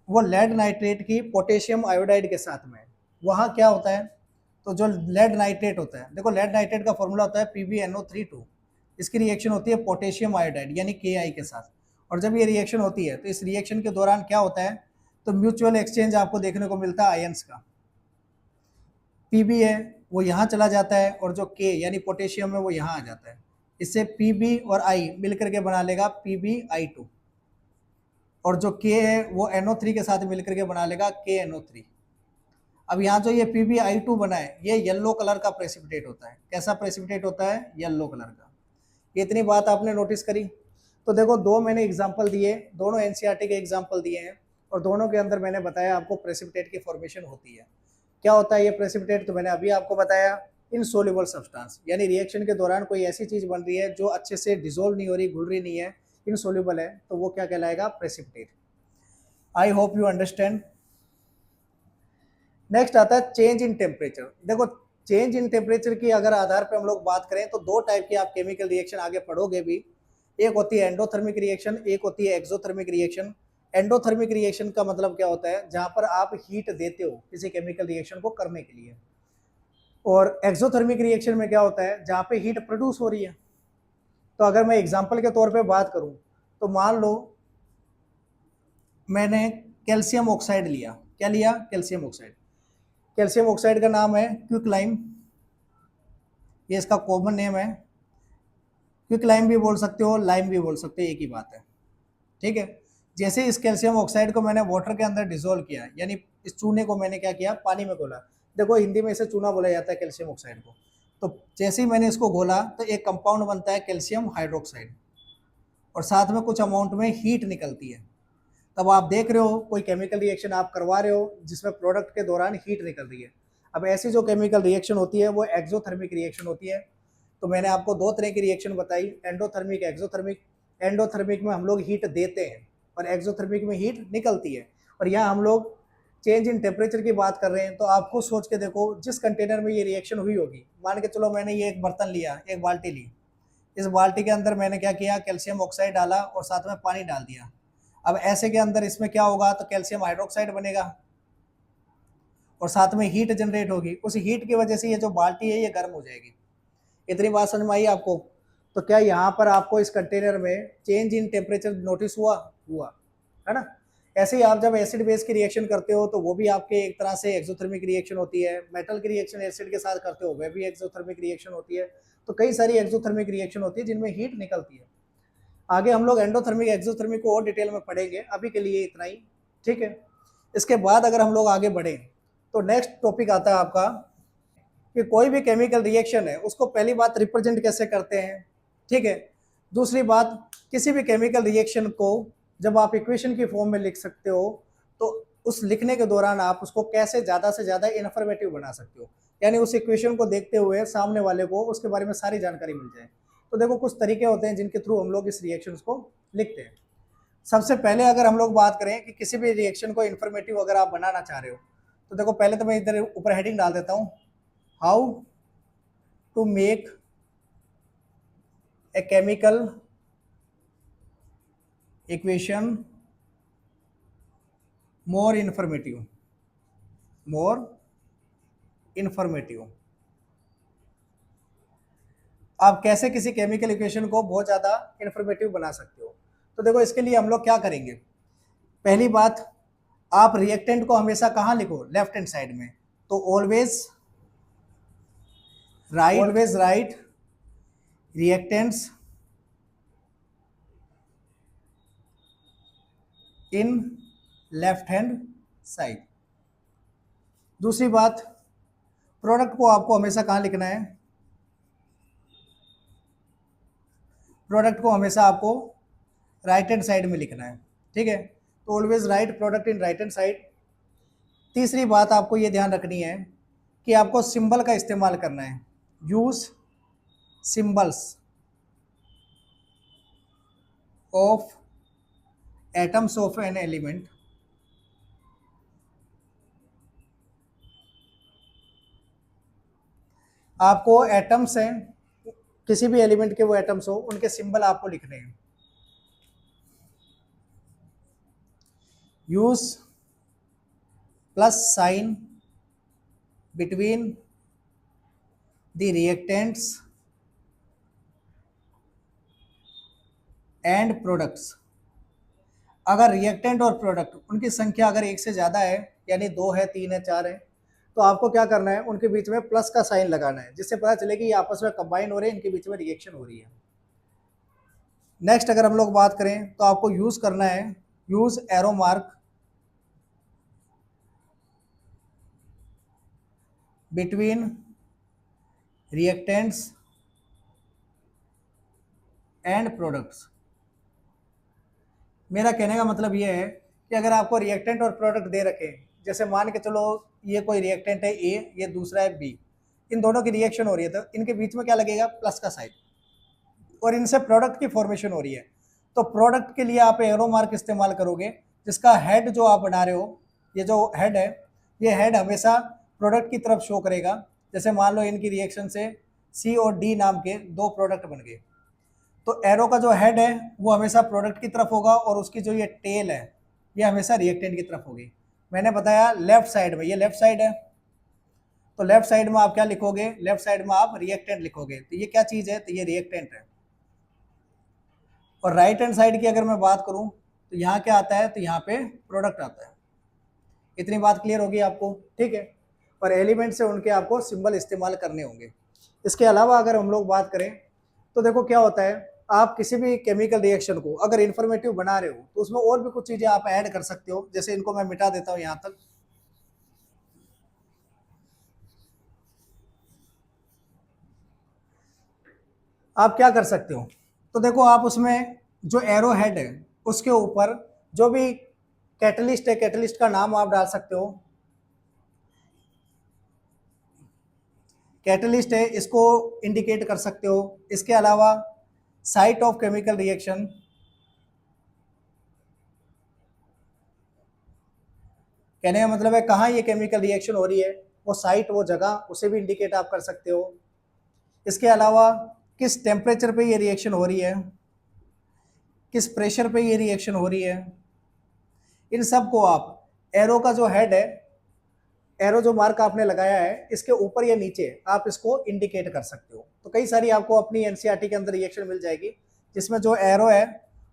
A: वो लेड नाइट्रेट की पोटेशियम आयोडाइड के साथ में है। वहाँ क्या होता है, तो जो लेड नाइट्रेट होता है, देखो लेड नाइट्रेट का फॉर्मूला होता है PbNO3 2। इसकी रिएक्शन होती है पोटेशियम आयोडाइड यानी Ki के साथ। और जब ये रिएक्शन होती है तो इस रिएक्शन के दौरान क्या होता है, तो म्यूचुअल एक्सचेंज आपको देखने को मिलता है आयंस का। Pb है वो यहाँ चला जाता है और जो K यानी पोटेशियम है वो यहाँ आ जाता है। इससे Pb और I मिलकर के बना लेगा PbI2 और जो K है वो NO3 के साथ मिलकर के बना लेगा KNO3। अब यहाँ जो ये PbI2 बना है ये येलो कलर का प्रेसिपिटेट होता है। कैसा प्रेसिपिटेट होता है, येलो कलर का। ये इतनी बात आपने नोटिस करी। तो देखो दो मैंने एग्जांपल दिए, दोनों एनसीईआरटी के एग्जांपल दिए हैं और दोनों के अंदर मैंने बताया आपको प्रेसिपिटेट की फॉर्मेशन होती है। क्या होता है ये प्रेसिपिटेट, तो मैंने अभी आपको बताया इनसोल्यूबल सब्सटेंस, यानी रिएक्शन के दौरान कोई ऐसी चीज बन रही है जो अच्छे से डिजोल्व नहीं हो रही, घुल रही नहीं है, इनसोल्यूबल है, तो वो क्या कहलाएगा, precipitate. I hope you understand. Next आता है चेंज इन टेम्परेचर। देखो चेंज इन टेम्परेचर की अगर आधार पे हम लोग बात करें तो दो टाइप की आप केमिकल रिएक्शन आगे पढ़ोगे भी। एक होती है एंडोथर्मिक रिएक्शन, एक होती है एक्सोथर्मिक रिएक्शन। एंडोथर्मिक रिएक्शन का मतलब क्या होता है, जहां पर आप हीट देते हो किसी केमिकल रिएक्शन को करने के लिए। और एक्सोथर्मिक रिएक्शन में क्या होता है, जहां पे हीट प्रोड्यूस हो रही है। तो अगर मैं एग्जाम्पल के तौर पर बात करूं तो मान लो मैंने कैल्शियम ऑक्साइड लिया। क्या लिया, कैल्शियम ऑक्साइड। कैल्शियम ऑक्साइड का नाम है क्विकलाइम, ये इसका कॉमन नेम है। क्विकलाइम भी बोल सकते हो, लाइम भी बोल सकते हो, एक ही बात है, ठीक है। जैसे इस कैल्शियम ऑक्साइड को मैंने वाटर के अंदर डिसोल्व किया, यानी इस चूने को मैंने क्या किया, पानी में घोला। देखो हिंदी में इसे चूना बोला जाता है कैल्शियम ऑक्साइड को। तो जैसे ही मैंने इसको घोला तो एक कंपाउंड बनता है कैल्शियम हाइड्रोक्साइड और साथ में कुछ अमाउंट में हीट निकलती है। तब आप देख रहे हो कोई केमिकल रिएक्शन आप करवा रहे हो जिसमें प्रोडक्ट के दौरान हीट निकल रही है। अब ऐसी जो केमिकल रिएक्शन होती है वो एक्सोथर्मिक रिएक्शन होती है। तो मैंने आपको दो तरह की रिएक्शन बताई, एंडोथर्मिक, एक्सोथर्मिक। एंडोथर्मिक में हम लोग हीट देते हैं और एक्सोथर्मिक में हीट निकलती है। और यहाँ हम लोग चेंज इन टेम्परेचर की बात कर रहे हैं। तो आपको सोच के देखो जिस कंटेनर में ये रिएक्शन हुई होगी, मान के चलो मैंने ये एक बर्तन लिया, एक बाल्टी ली। इस बाल्टी के अंदर मैंने क्या किया, कैल्शियम ऑक्साइड डाला और साथ में पानी डाल दिया। अब ऐसे के अंदर इसमें क्या होगा, तो कैल्शियम हाइड्रोक्साइड बनेगा और साथ में हीट जनरेट होगी। उस हीट की वजह से ये जो बाल्टी है ये गर्म हो जाएगी। इतनी बात समझ में आई आपको। तो क्या यहाँ पर आपको इस कंटेनर में चेंज इन टेम्परेचर नोटिस हुआ, है ना। ऐसे ही आप जब एसिड बेस की रिएक्शन करते हो तो वो भी आपके एक तरह से एक्सोथर्मिक रिएक्शन होती है। मेटल की रिएक्शन एसिड के साथ करते हो वह भी एक्सोथर्मिक रिएक्शन होती है। तो कई सारी एक्सोथर्मिक रिएक्शन होती है जिनमें हीट निकलती है। आगे हम लोग एंडोथर्मिक एक्सोथर्मिक को और डिटेल में पढ़ेंगे, अभी के लिए इतना ही, ठीक है। इसके बाद अगर हम लोग आगे बढ़े तो नेक्स्ट टॉपिक आता है आपका कि कोई भी केमिकल रिएक्शन है उसको पहली बात रिप्रेजेंट कैसे करते हैं, ठीक है। दूसरी बात, किसी भी केमिकल रिएक्शन को जब आप इक्वेशन की फॉर्म में लिख सकते हो तो उस लिखने के दौरान आप उसको कैसे ज़्यादा से ज़्यादा इन्फॉर्मेटिव बना सकते हो, यानी उस इक्वेशन को देखते हुए सामने वाले को उसके बारे में सारी जानकारी मिल जाए। तो देखो कुछ तरीके होते हैं जिनके थ्रू हम लोग इस रिएक्शन को लिखते हैं। सबसे पहले अगर हम लोग बात करें कि किसी भी रिएक्शन को इन्फॉर्मेटिव अगर आप बनाना चाह रहे हो तो देखो पहले तो मैं इधर ऊपर हेडिंग डाल देता हूँ, how to make a chemical equation more informative, more informative. आप कैसे किसी केमिकल इक्वेशन को बहुत ज़्यादा इन्फॉर्मेटिव बना सकते हो। तो देखो इसके लिए हम लोग क्या करेंगे, पहली बात, आप रिएक्टेंट को हमेशा कहाँ लिखो, लेफ्ट हैंड साइड में। तो always right reactants in left hand side. दूसरी बात, प्रोडक्ट को आपको हमेशा कहाँ लिखना है, प्रोडक्ट को हमेशा आपको राइट हैंड साइड में लिखना है, ठीक है। तो always right product in right hand side. तीसरी बात आपको ये ध्यान रखनी है कि आपको सिंबल का इस्तेमाल करना है, use symbols of atoms of an element आपको एटम्स हैं किसी भी एलिमेंट के, वो एटम्स हो उनके सिंबल आपको लिखने हैं। Use plus sign between the reactants and products. अगर रिएक्टेंट और प्रोडक्ट उनकी संख्या अगर एक से ज़्यादा है, यानी 2 है, 3 है, 4 है, तो आपको क्या करना है, उनके बीच में प्लस का साइन लगाना है, जिससे पता चले कि ये आपस में कंबाइन हो रहे हैं, इनके बीच में रिएक्शन हो रही है। नेक्स्ट अगर हम लोग बात करें तो आपको यूज करना है, use arrow mark between reactants and products. मेरा कहने का मतलब ये है कि अगर आपको रिएक्टेंट और प्रोडक्ट दे रखे, जैसे मान के चलो ये कोई रिएक्टेंट है ए, ये दूसरा है बी, इन दोनों की रिएक्शन हो रही है, तो इनके बीच में क्या लगेगा, प्लस का साइन, और इनसे प्रोडक्ट की फॉर्मेशन हो रही है। तो प्रोडक्ट के लिए आप एरो मार्क इस्तेमाल करोगे, जिसका हेड जो आप बना रहे हो, ये जो हेड है, ये हेड हमेशा प्रोडक्ट की तरफ शो करेगा। जैसे मान लो इनकी रिएक्शन से सी और डी नाम के 2 प्रोडक्ट बन गए, तो एरो का जो हेड है वो हमेशा प्रोडक्ट की तरफ होगा, और उसकी जो ये टेल है ये हमेशा रिएक्टेंट की तरफ होगी। मैंने बताया लेफ्ट साइड में, ये लेफ्ट साइड है, तो लेफ्ट साइड में आप क्या लिखोगे, लेफ्ट साइड में आप रिएक्टेंट लिखोगे, तो ये क्या चीज़ है, तो ये रिएक्टेंट है। और राइट हैंड साइड की अगर मैं बात करूं तो यहाँ क्या आता है, तो यहाँ पे प्रोडक्ट आता है। इतनी बात क्लियर होगी आपको, ठीक है। और एलिमेंट से उनके आपको सिंबल इस्तेमाल करने होंगे। इसके अलावा अगर हम लोग बात करें तो देखो क्या होता है, आप किसी भी केमिकल रिएक्शन को अगर इन्फॉर्मेटिव बना रहे हो तो उसमें और भी कुछ चीज़ें आप ऐड कर सकते हो। जैसे इनको मैं मिटा देता हूँ यहाँ तक, आप क्या कर सकते हो, तो देखो आप उसमें जो एरो हेड है उसके ऊपर जो भी कैटलिस्ट है, कैटलिस्ट का नाम आप डाल सकते हो, कैटलिस्ट है इसको इंडिकेट कर सकते हो। इसके अलावा साइट ऑफ केमिकल रिएक्शन, कहने का मतलब है कहाँ ये केमिकल रिएक्शन हो रही है, वो साइट, वो जगह, उसे भी इंडिकेट आप कर सकते हो। इसके अलावा किस टेम्परेचर पे ये रिएक्शन हो रही है, किस प्रेशर पे ये रिएक्शन हो रही है, इन सब को आप एरो का जो हेड है, एरो जो मार्क आपने लगाया है, इसके ऊपर या नीचे आप इसको इंडिकेट कर सकते हो। तो कई सारी आपको अपनी एनसीईआरटी के अंदर रिएक्शन मिल जाएगी, जिसमें जो एरो है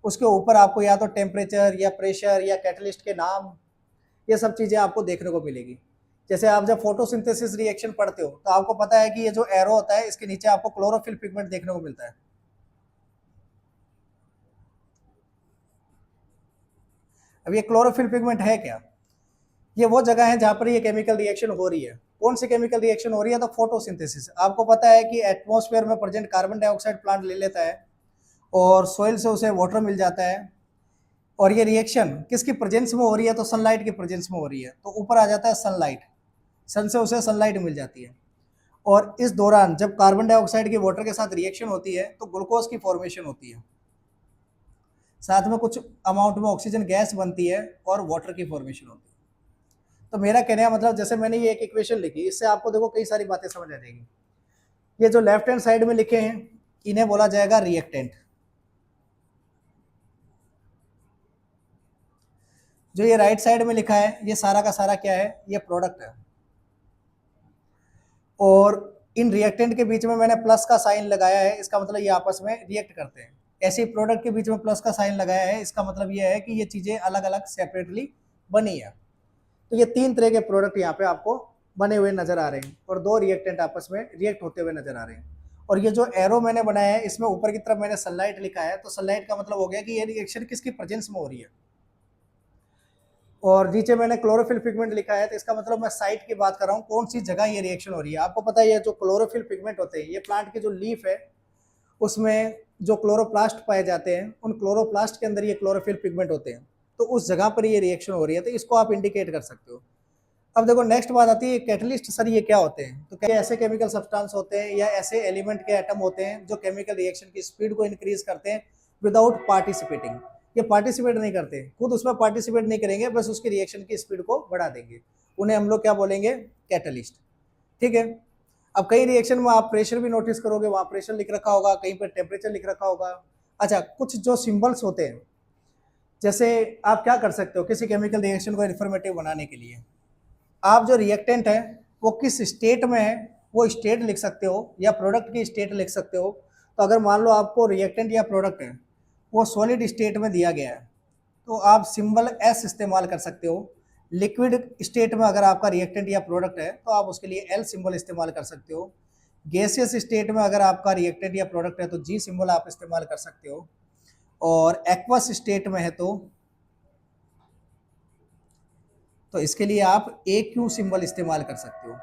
A: उसके ऊपर आपको या तो टेम्परेचर या प्रेशर या कैटलिस्ट के नाम, ये सब चीज़ें आपको देखने को मिलेगी। जैसे आप जब फोटोसिंथेसिस रिएक्शन पढ़ते हो तो आपको पता है कि ये जो एरो होता है इसके नीचे आपको क्लोरोफिल पिगमेंट देखने को मिलता है। अब ये क्लोरोफिल पिगमेंट है क्या, ये वो जगह है जहाँ पर ये केमिकल रिएक्शन हो रही है। कौन सी केमिकल रिएक्शन हो रही है, तो फोटोसिंथेसिस। आपको पता है कि एटमॉस्फेयर में प्रेजेंट कार्बन डाइऑक्साइड प्लांट ले लेता है और सोइल से उसे वाटर मिल जाता है, और ये रिएक्शन किसकी प्रेजेंस में हो रही है, तो सनलाइट की प्रेजेंस में हो रही है, तो ऊपर आ जाता है सनलाइट, सन से उसे सनलाइट मिल जाती है। और इस दौरान जब कार्बन डाइऑक्साइड की वाटर के साथ रिएक्शन होती है तो ग्लूकोज की फॉर्मेशन होती है, साथ में कुछ अमाउंट में ऑक्सीजन गैस बनती है और वाटर की फॉर्मेशन होती है। तो मेरा कहने का मतलब, जैसे मैंने ये एक इक्वेशन लिखी, इससे आपको देखो कई सारी बातें समझ आ जाएगी। ये जो लेफ्ट हैंड साइड में लिखे हैं इन्हें बोला जाएगा रिएक्टेंट, जो ये राइट साइड में लिखा है ये सारा का सारा क्या है, ये प्रोडक्ट है। और इन रिएक्टेंट के बीच में मैंने प्लस का साइन लगाया है, इसका मतलब ये आपस में रिएक्ट करते हैं। ऐसे ही प्रोडक्ट के बीच में प्लस का साइन लगाया है, इसका मतलब ये है कि ये चीज़ें अलग अलग सेपरेटली बनी है। तो ये 3 तरह के प्रोडक्ट यहाँ पे आपको बने हुए नजर आ रहे हैं, और 2 रिएक्टेंट आपस में रिएक्ट होते हुए नजर आ रहे हैं। और ये जो एरो मैंने बनाया है इसमें ऊपर की तरफ मैंने सनलाइट लिखा है, तो सनलाइट का मतलब हो गया कि ये रिएक्शन किसकी प्रेजेंस में हो रही है। और नीचे मैंने क्लोरोफिल पिगमेंट लिखा है, तो इसका मतलब मैं साइट की बात कर रहा हूँ, कौन सी जगह ये रिएक्शन हो रही है। आपको पता है ये जो क्लोरोफिल पिगमेंट होते हैं, ये प्लांट की जो लीफ है उसमें जो क्लोरोप्लास्ट पाए जाते हैं, उन क्लोरोप्लास्ट के अंदर ये क्लोरोफिल पिगमेंट होते हैं, तो उस जगह पर ये रिएक्शन हो रही है, तो इसको आप इंडिकेट कर सकते हो। अब देखो नेक्स्ट बात आती है कैटलिस्ट, सर ये क्या होते हैं, तो क्या ऐसे केमिकल सब्सटेंस होते हैं या ऐसे एलिमेंट के एटम होते हैं जो केमिकल रिएक्शन की स्पीड को इंक्रीज करते हैं विदाउट पार्टिसिपेटिंग। ये पार्टिसिपेट नहीं करते, खुद उसमें पार्टिसिपेट नहीं करेंगे, बस उसकी रिएक्शन की स्पीड को बढ़ा देंगे, उन्हें हम लोग क्या बोलेंगे, कैटलिस्ट। ठीक है। अब कई रिएक्शन में आप प्रेशर भी नोटिस करोगे, वहाँ प्रेशर लिख रखा होगा, कहीं पर टेम्परेचर लिख रखा होगा। अच्छा, कुछ जो सिंबल्स होते हैं जैसे आप क्या कर सकते हो किसी केमिकल रिएक्शन को इन्फॉर्मेटिव बनाने के लिए, आप जो रिएक्टेंट है वो किस स्टेट में है वो स्टेट लिख सकते हो या प्रोडक्ट की स्टेट लिख सकते हो। तो अगर मान लो आपको रिएक्टेंट या प्रोडक्ट है वो सॉलिड स्टेट में दिया गया है तो आप सिंबल एस इस्तेमाल कर सकते हो। लिक्विड स्टेट में अगर आपका रिएक्टेंट या प्रोडक्ट है तो आप उसके लिए एल सिंबल इस्तेमाल कर सकते हो। गैसियस स्टेट में अगर आपका रिएक्टेंट या प्रोडक्ट है तो जी सिंबल आप इस्तेमाल कर सकते हो। और एक्वस स्टेट में है तो इसके लिए आप ए क्यू सिंबल इस्तेमाल कर सकते हो।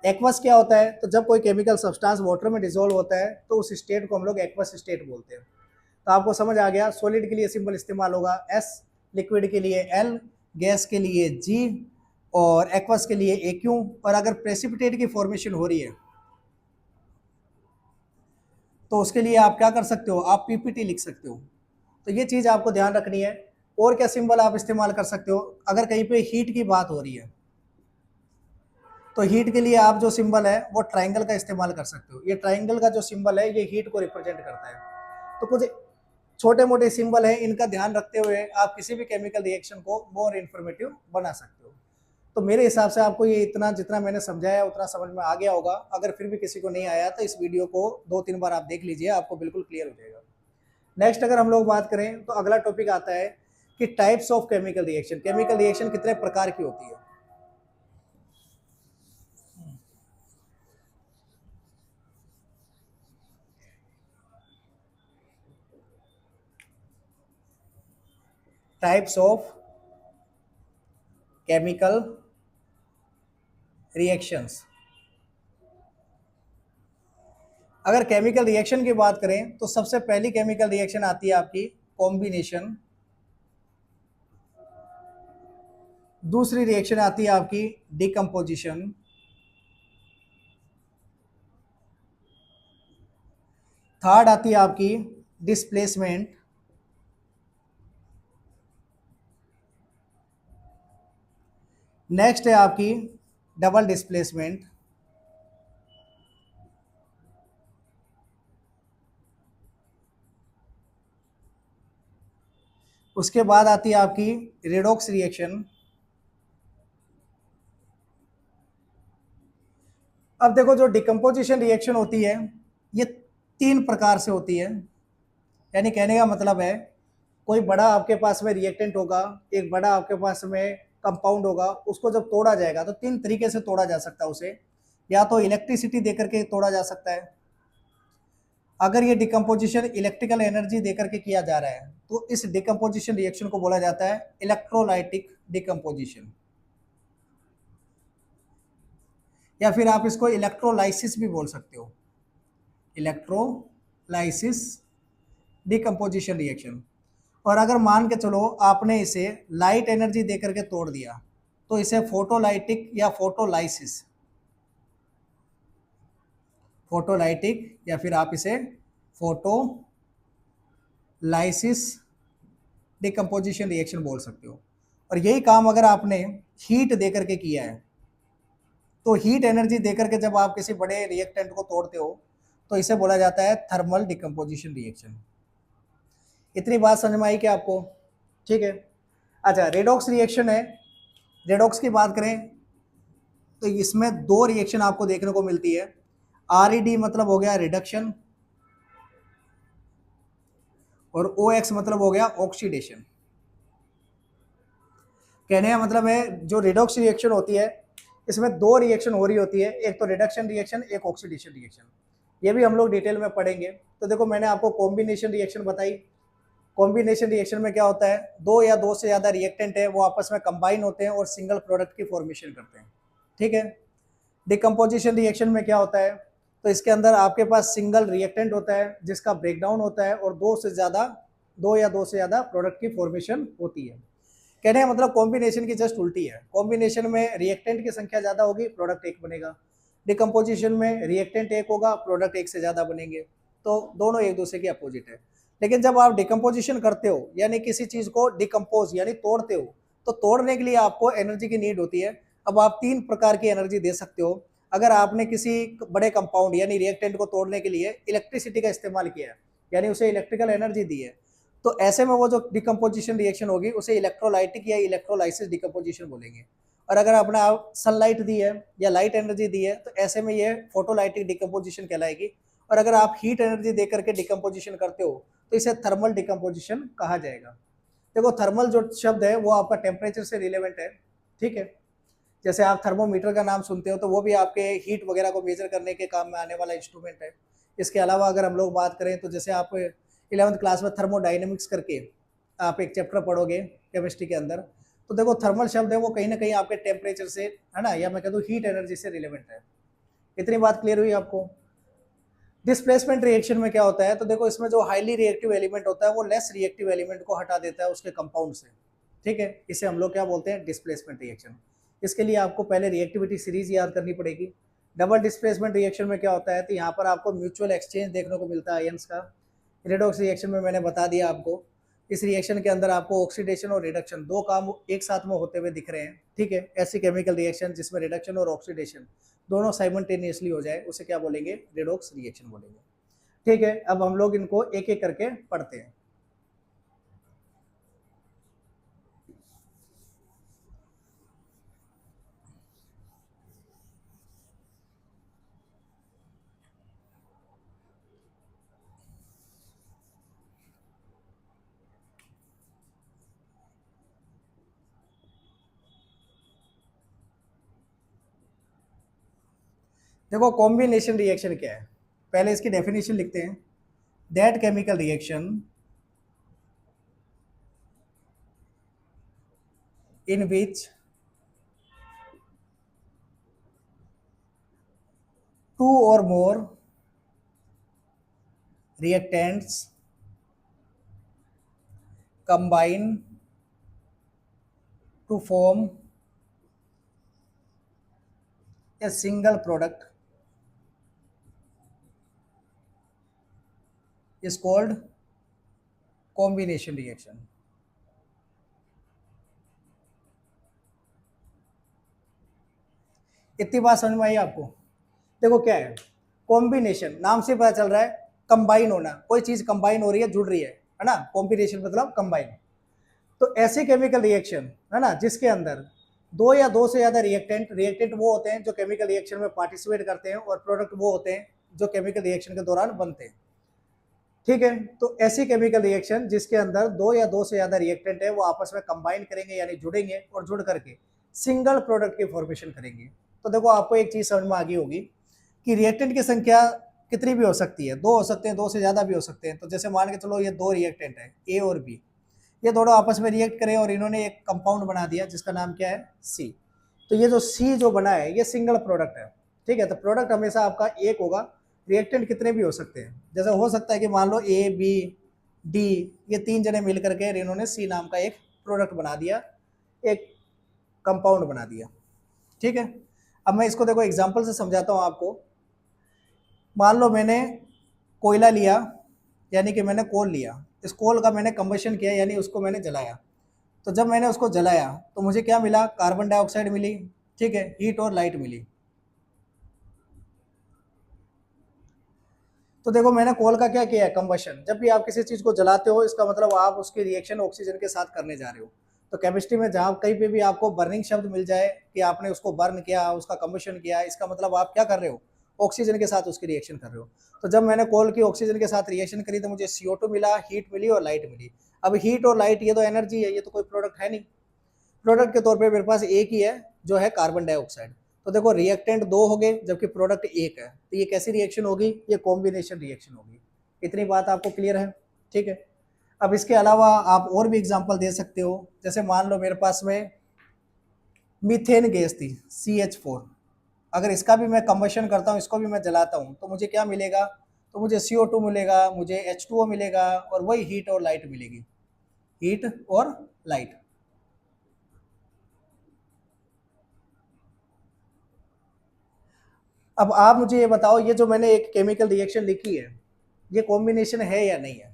A: एक्वस क्या होता है, तो जब कोई केमिकल सब्सटेंस वाटर में डिसॉल्व होता है तो उस स्टेट को हम लोग एक्वस स्टेट बोलते हैं। तो आपको समझ आ गया, सॉलिड के लिए सिंबल इस्तेमाल होगा एस, लिक्विड के लिए एल, गैस के लिए जी और एक्वस के लिए ए क्यू। और अगर प्रेसिपिटेट की फॉर्मेशन हो रही है तो उसके लिए आप क्या कर सकते हो, आप पीपीटी लिख सकते हो। तो ये चीज़ आपको ध्यान रखनी है। और क्या सिंबल आप इस्तेमाल कर सकते हो, अगर कहीं पे हीट की बात हो रही है तो हीट के लिए आप जो सिंबल है वो ट्राइंगल का इस्तेमाल कर सकते हो। ये ट्राइंगल का जो सिंबल है ये हीट को रिप्रेजेंट करता है। तो कुछ छोटे मोटे सिंबल हैं, इनका ध्यान रखते हुए आप किसी भी केमिकल रिएक्शन को मोर इन्फॉर्मेटिव बना सकते हो। तो मेरे हिसाब से आपको ये इतना जितना मैंने समझाया उतना समझ में आ गया होगा। अगर फिर भी किसी को नहीं आया तो इस वीडियो को 2-3 बार आप देख लीजिए, आपको बिल्कुल क्लियर हो जाएगा। नेक्स्ट अगर हम लोग बात करें तो अगला टॉपिक आता है कि types of chemical reaction, chemical reaction कितने प्रकार की होती है। Types of chemical reactions. अगर केमिकल रिएक्शन की बात करें तो सबसे पहली केमिकल रिएक्शन आती है आपकी कॉम्बिनेशन। दूसरी रिएक्शन आती है आपकी डिकम्पोजिशन। थर्ड आती है आपकी डिस्प्लेसमेंट। नेक्स्ट है आपकी डबल डिस्प्लेसमेंट। उसके बाद आती है आपकी रेडॉक्स रिएक्शन। अब देखो जो डिकम्पोजिशन रिएक्शन होती है ये 3 प्रकार से होती है। यानी कहने का मतलब है कोई बड़ा आपके पास में रिएक्टेंट होगा, एक बड़ा आपके पास में कंपाउंड होगा, उसको जब तोड़ा जाएगा तो 3 तरीके से तोड़ा जा सकता है उसे। या तो इलेक्ट्रिसिटी देकर के तोड़ा जा सकता है, अगर ये डिकम्पोजिशन इलेक्ट्रिकल एनर्जी देकर के किया जा रहा है तो इस डिकम्पोजिशन रिएक्शन को बोला जाता है इलेक्ट्रोलाइटिक डिकम्पोजिशन, या फिर आप इसको इलेक्ट्रोलाइसिस भी बोल सकते हो, इलेक्ट्रोलाइसिस डिकम्पोजिशन रिएक्शन। और अगर मान के चलो आपने इसे लाइट एनर्जी देकर के तोड़ दिया तो इसे फोटोलाइटिक या फोटोलाइसिस, फोटोलाइटिक या फिर आप इसे फोटोलाइसिस डिकम्पोजिशन रिएक्शन बोल सकते हो। और यही काम अगर आपने हीट देकर के किया है तो हीट एनर्जी देकर के जब आप किसी बड़े रिएक्टेंट को तोड़ते हो तो इसे बोला जाता है थर्मल डिकम्पोजिशन रिएक्शन। इतनी बात समझ में आई क्या आपको? ठीक है। अच्छा, रेडॉक्स रिएक्शन है। रेडॉक्स की बात करें तो इसमें 2 रिएक्शन आपको देखने को मिलती है। RED मतलब हो गया रिडक्शन और OX मतलब हो गया ऑक्सीडेशन। कहने का मतलब है जो रेडॉक्स रिएक्शन होती है इसमें 2 रिएक्शन हो रही होती है, एक तो रिडक्शन रिएक्शन, एक ऑक्सीडेशन रिएक्शन। ये भी हम लोग डिटेल में पढ़ेंगे। तो देखो मैंने आपको कॉम्बिनेशन रिएक्शन बताई। कॉम्बिनेशन रिएक्शन में क्या होता है, 2 या 2 से ज़्यादा रिएक्टेंट है वो आपस में कंबाइन होते हैं और सिंगल प्रोडक्ट की फॉर्मेशन करते हैं। ठीक है। डिकम्पोजिशन रिएक्शन में क्या होता है, तो इसके अंदर आपके पास सिंगल रिएक्टेंट होता है जिसका ब्रेकडाउन होता है और 2 या 2 से ज़्यादा प्रोडक्ट की फॉर्मेशन होती है। कहने का मतलब कॉम्बिनेशन की जस्ट उल्टी है। कॉम्बिनेशन में रिएक्टेंट की संख्या ज़्यादा होगी, प्रोडक्ट एक बनेगा। डिकम्पोजिशन में रिएक्टेंट एक होगा, प्रोडक्ट एक से ज़्यादा बनेंगे। तो दोनों एक दूसरे के अपोजिट है। लेकिन जब आप डिकम्पोजिशन करते हो यानी किसी चीज़ को डिकम्पोज यानी तोड़ते हो तो तोड़ने के लिए आपको एनर्जी की नीड होती है। अब आप 3 प्रकार की एनर्जी दे सकते हो। अगर आपने किसी बड़े कंपाउंड यानी रिएक्टेंट को तोड़ने के लिए इलेक्ट्रिसिटी का इस्तेमाल किया है यानी उसे इलेक्ट्रिकल एनर्जी दी है तो ऐसे में वो जो डिकम्पोजिशन रिएक्शन होगी उसे इलेक्ट्रोलाइटिक या इलेक्ट्रोलाइसिस डिकम्पोजिशन बोलेंगे। और अगर आपने सनलाइट दी है या लाइट एनर्जी दी है तो ऐसे में ये फोटोलाइटिक डिकम्पोजिशन कहलाएगी। और अगर आप हीट एनर्जी दे करके डिकम्पोजिशन करते हो तो इसे थर्मल डिकम्पोजिशन कहा जाएगा। देखो थर्मल जो शब्द है वो आपका टेम्परेचर से रिलेवेंट है, ठीक है। जैसे आप थर्मोमीटर का नाम सुनते हो तो वो भी आपके हीट वगैरह को मेजर करने के काम में आने वाला इंस्ट्रूमेंट है। इसके अलावा अगर हम लोग बात करें तो जैसे आप 11th क्लास में थर्मोडाइनमिक्स करके आप एक चैप्टर पढ़ोगे केमिस्ट्री के अंदर, तो देखो थर्मल शब्द है वो कहीं ना कहीं आपके टेम्परेचर से, है ना, या मैं कह दूँ हीट एनर्जी से रिलेवेंट है। इतनी बात क्लियर हुई आपको। डिस्प्लेसमेंट रिएक्शन में क्या होता है, तो देखो इसमें जो हाईली रिएक्टिव एलिमेंट होता है वो लेस रिएक्टिव एलिमेंट को हटा देता है उसके कंपाउंड से, ठीक है। इसे हम लोग क्या बोलते हैं, डिस्प्लेसमेंट रिएक्शन। इसके लिए आपको पहले रिएक्टिविटी सीरीज याद करनी पड़ेगी। डबल डिस्प्लेसमेंट रिएक्शन में क्या होता है, तो यहाँ पर आपको म्यूचुअल एक्सचेंज देखने को मिलता है आयंस का। रेडॉक्स रिएक्शन में मैंने बता दिया आपको, इस रिएक्शन के अंदर आपको ऑक्सीडेशन और रिडक्शन दो काम एक साथ में होते हुए दिख रहे हैं, ठीक है। ऐसी केमिकल रिएक्शन जिसमें रिडक्शन और ऑक्सीडेशन दोनों साइमल्टेनियसली हो जाए उसे क्या बोलेंगे, रेडॉक्स रिएक्शन बोलेंगे, ठीक है। अब हम लोग इनको एक एक करके पढ़ते हैं। देखो कॉम्बिनेशन रिएक्शन क्या है, पहले इसकी डेफिनेशन लिखते हैं। That chemical reaction in which two or more reactants combine to form a single product is called combination reaction. इतनी बात समझ में आई आपको। देखो क्या है कॉम्बिनेशन, नाम से पता चल रहा है कंबाइन होना, कोई चीज कंबाइन हो रही है, जुड़ रही है ना। कॉम्बिनेशन मतलब कंबाइन। तो ऐसे केमिकल रिएक्शन है ना जिसके अंदर दो या दो से ज्यादा रिएक्टेंट, रिएक्टेंट वो होते हैं जो केमिकल रिएक्शन में पार्टिसिपेट करते हैं और प्रोडक्ट वो होते हैं जो केमिकल रिएक्शन के दौरान बनते हैं, ठीक है। तो ऐसी केमिकल रिएक्शन जिसके अंदर दो या दो से ज्यादा रिएक्टेंट है वो आपस में कंबाइन करेंगे यानी जुड़ेंगे और जुड़ करके सिंगल प्रोडक्ट की फॉर्मेशन करेंगे। तो देखो आपको एक चीज समझ में आ गई होगी कि रिएक्टेंट की संख्या कितनी भी हो सकती है, दो हो सकते हैं, दो से ज्यादा भी हो सकते हैं। तो जैसे मान के चलो ये दो रिएक्टेंट है ए और बी, ये दोनों आपस में रिएक्ट करें और इन्होंने एक कंपाउंड बना दिया जिसका नाम क्या है, सी। तो ये जो सी जो बना है ये सिंगल प्रोडक्ट है, ठीक है। तो प्रोडक्ट हमेशा आपका एक होगा, रिएक्टेंट कितने भी हो सकते हैं। जैसे हो सकता है कि मान लो ए बी डी ये तीन जने मिल करके इन्होंने सी नाम का एक प्रोडक्ट बना दिया, एक कंपाउंड बना दिया, ठीक है। अब मैं इसको देखो एग्जांपल से समझाता हूँ आपको। मान लो मैंने कोयला लिया, यानी कि मैंने कोल लिया, इस कोल का मैंने कंबशन किया यानी उसको मैंने जलाया। तो जब मैंने उसको जलाया तो मुझे क्या मिला, कार्बन डाइऑक्साइड मिली, ठीक है, हीट और लाइट मिली। तो देखो मैंने कोल का क्या किया है, कंबशन। जब भी आप किसी चीज को जलाते हो इसका मतलब आप उसकी रिएक्शन ऑक्सीजन के साथ करने जा रहे हो। तो केमिस्ट्री में जहाँ कहीं पे भी आपको बर्निंग शब्द मिल जाए कि आपने उसको बर्न किया, उसका कंबशन किया, इसका मतलब आप क्या कर रहे हो, ऑक्सीजन के साथ उसकी रिएक्शन कर रहे हो। तो जब मैंने कोल की ऑक्सीजन के साथ रिएक्शन करी तो मुझे CO2 मिला, हीट मिली और लाइट मिली। अब हीट और लाइट ये तो एनर्जी है, ये तो कोई प्रोडक्ट है नहीं। प्रोडक्ट के तौर पे मेरे पास एक ही है जो है कार्बन डाइऑक्साइड। तो देखो रिएक्टेंट दो हो गए जबकि प्रोडक्ट एक है, तो ये कैसी रिएक्शन होगी, ये कॉम्बिनेशन रिएक्शन होगी। इतनी बात आपको क्लियर है, ठीक है। अब इसके अलावा आप और भी एग्जांपल दे सकते हो। जैसे मान लो मेरे पास में मीथेन गैस थी CH4, अगर इसका भी मैं कंबशन करता हूँ, इसको भी मैं जलाता हूँ तो मुझे क्या मिलेगा, तो मुझे CO2 मिलेगा, मुझे H2O मिलेगा और वही हीट और लाइट मिलेगी, हीट और लाइट। अब आप मुझे ये बताओ ये जो मैंने एक केमिकल रिएक्शन लिखी है ये कॉम्बिनेशन है या नहीं है।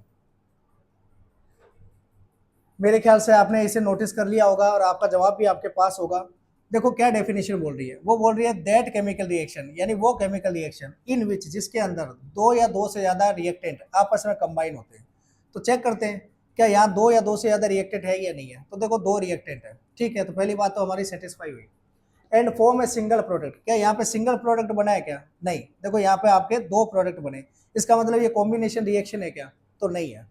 A: मेरे ख्याल से आपने इसे नोटिस कर लिया होगा और आपका जवाब भी आपके पास होगा। देखो क्या डेफिनेशन बोल रही है, वो बोल रही है दैट केमिकल रिएक्शन, यानी वो केमिकल रिएक्शन इन विच जिसके अंदर दो या दो से ज्यादा रिएक्टेंट आपस में कंबाइन होते हैं। तो चेक करते हैं क्या यहाँ दो या दो से ज़्यादा रिएक्टेंट है या नहीं है? तो देखो दो रिएक्टेंट है, ठीक है, तो पहली बात तो हमारी सेटिस्फाई हुई। And form a single product, क्या यहाँ पे सिंगल प्रोडक्ट बना है क्या? नहीं, देखो यहाँ पे आपके दो प्रोडक्ट बने, इसका मतलब ये कॉम्बिनेशन रिएक्शन है क्या? तो नहीं है।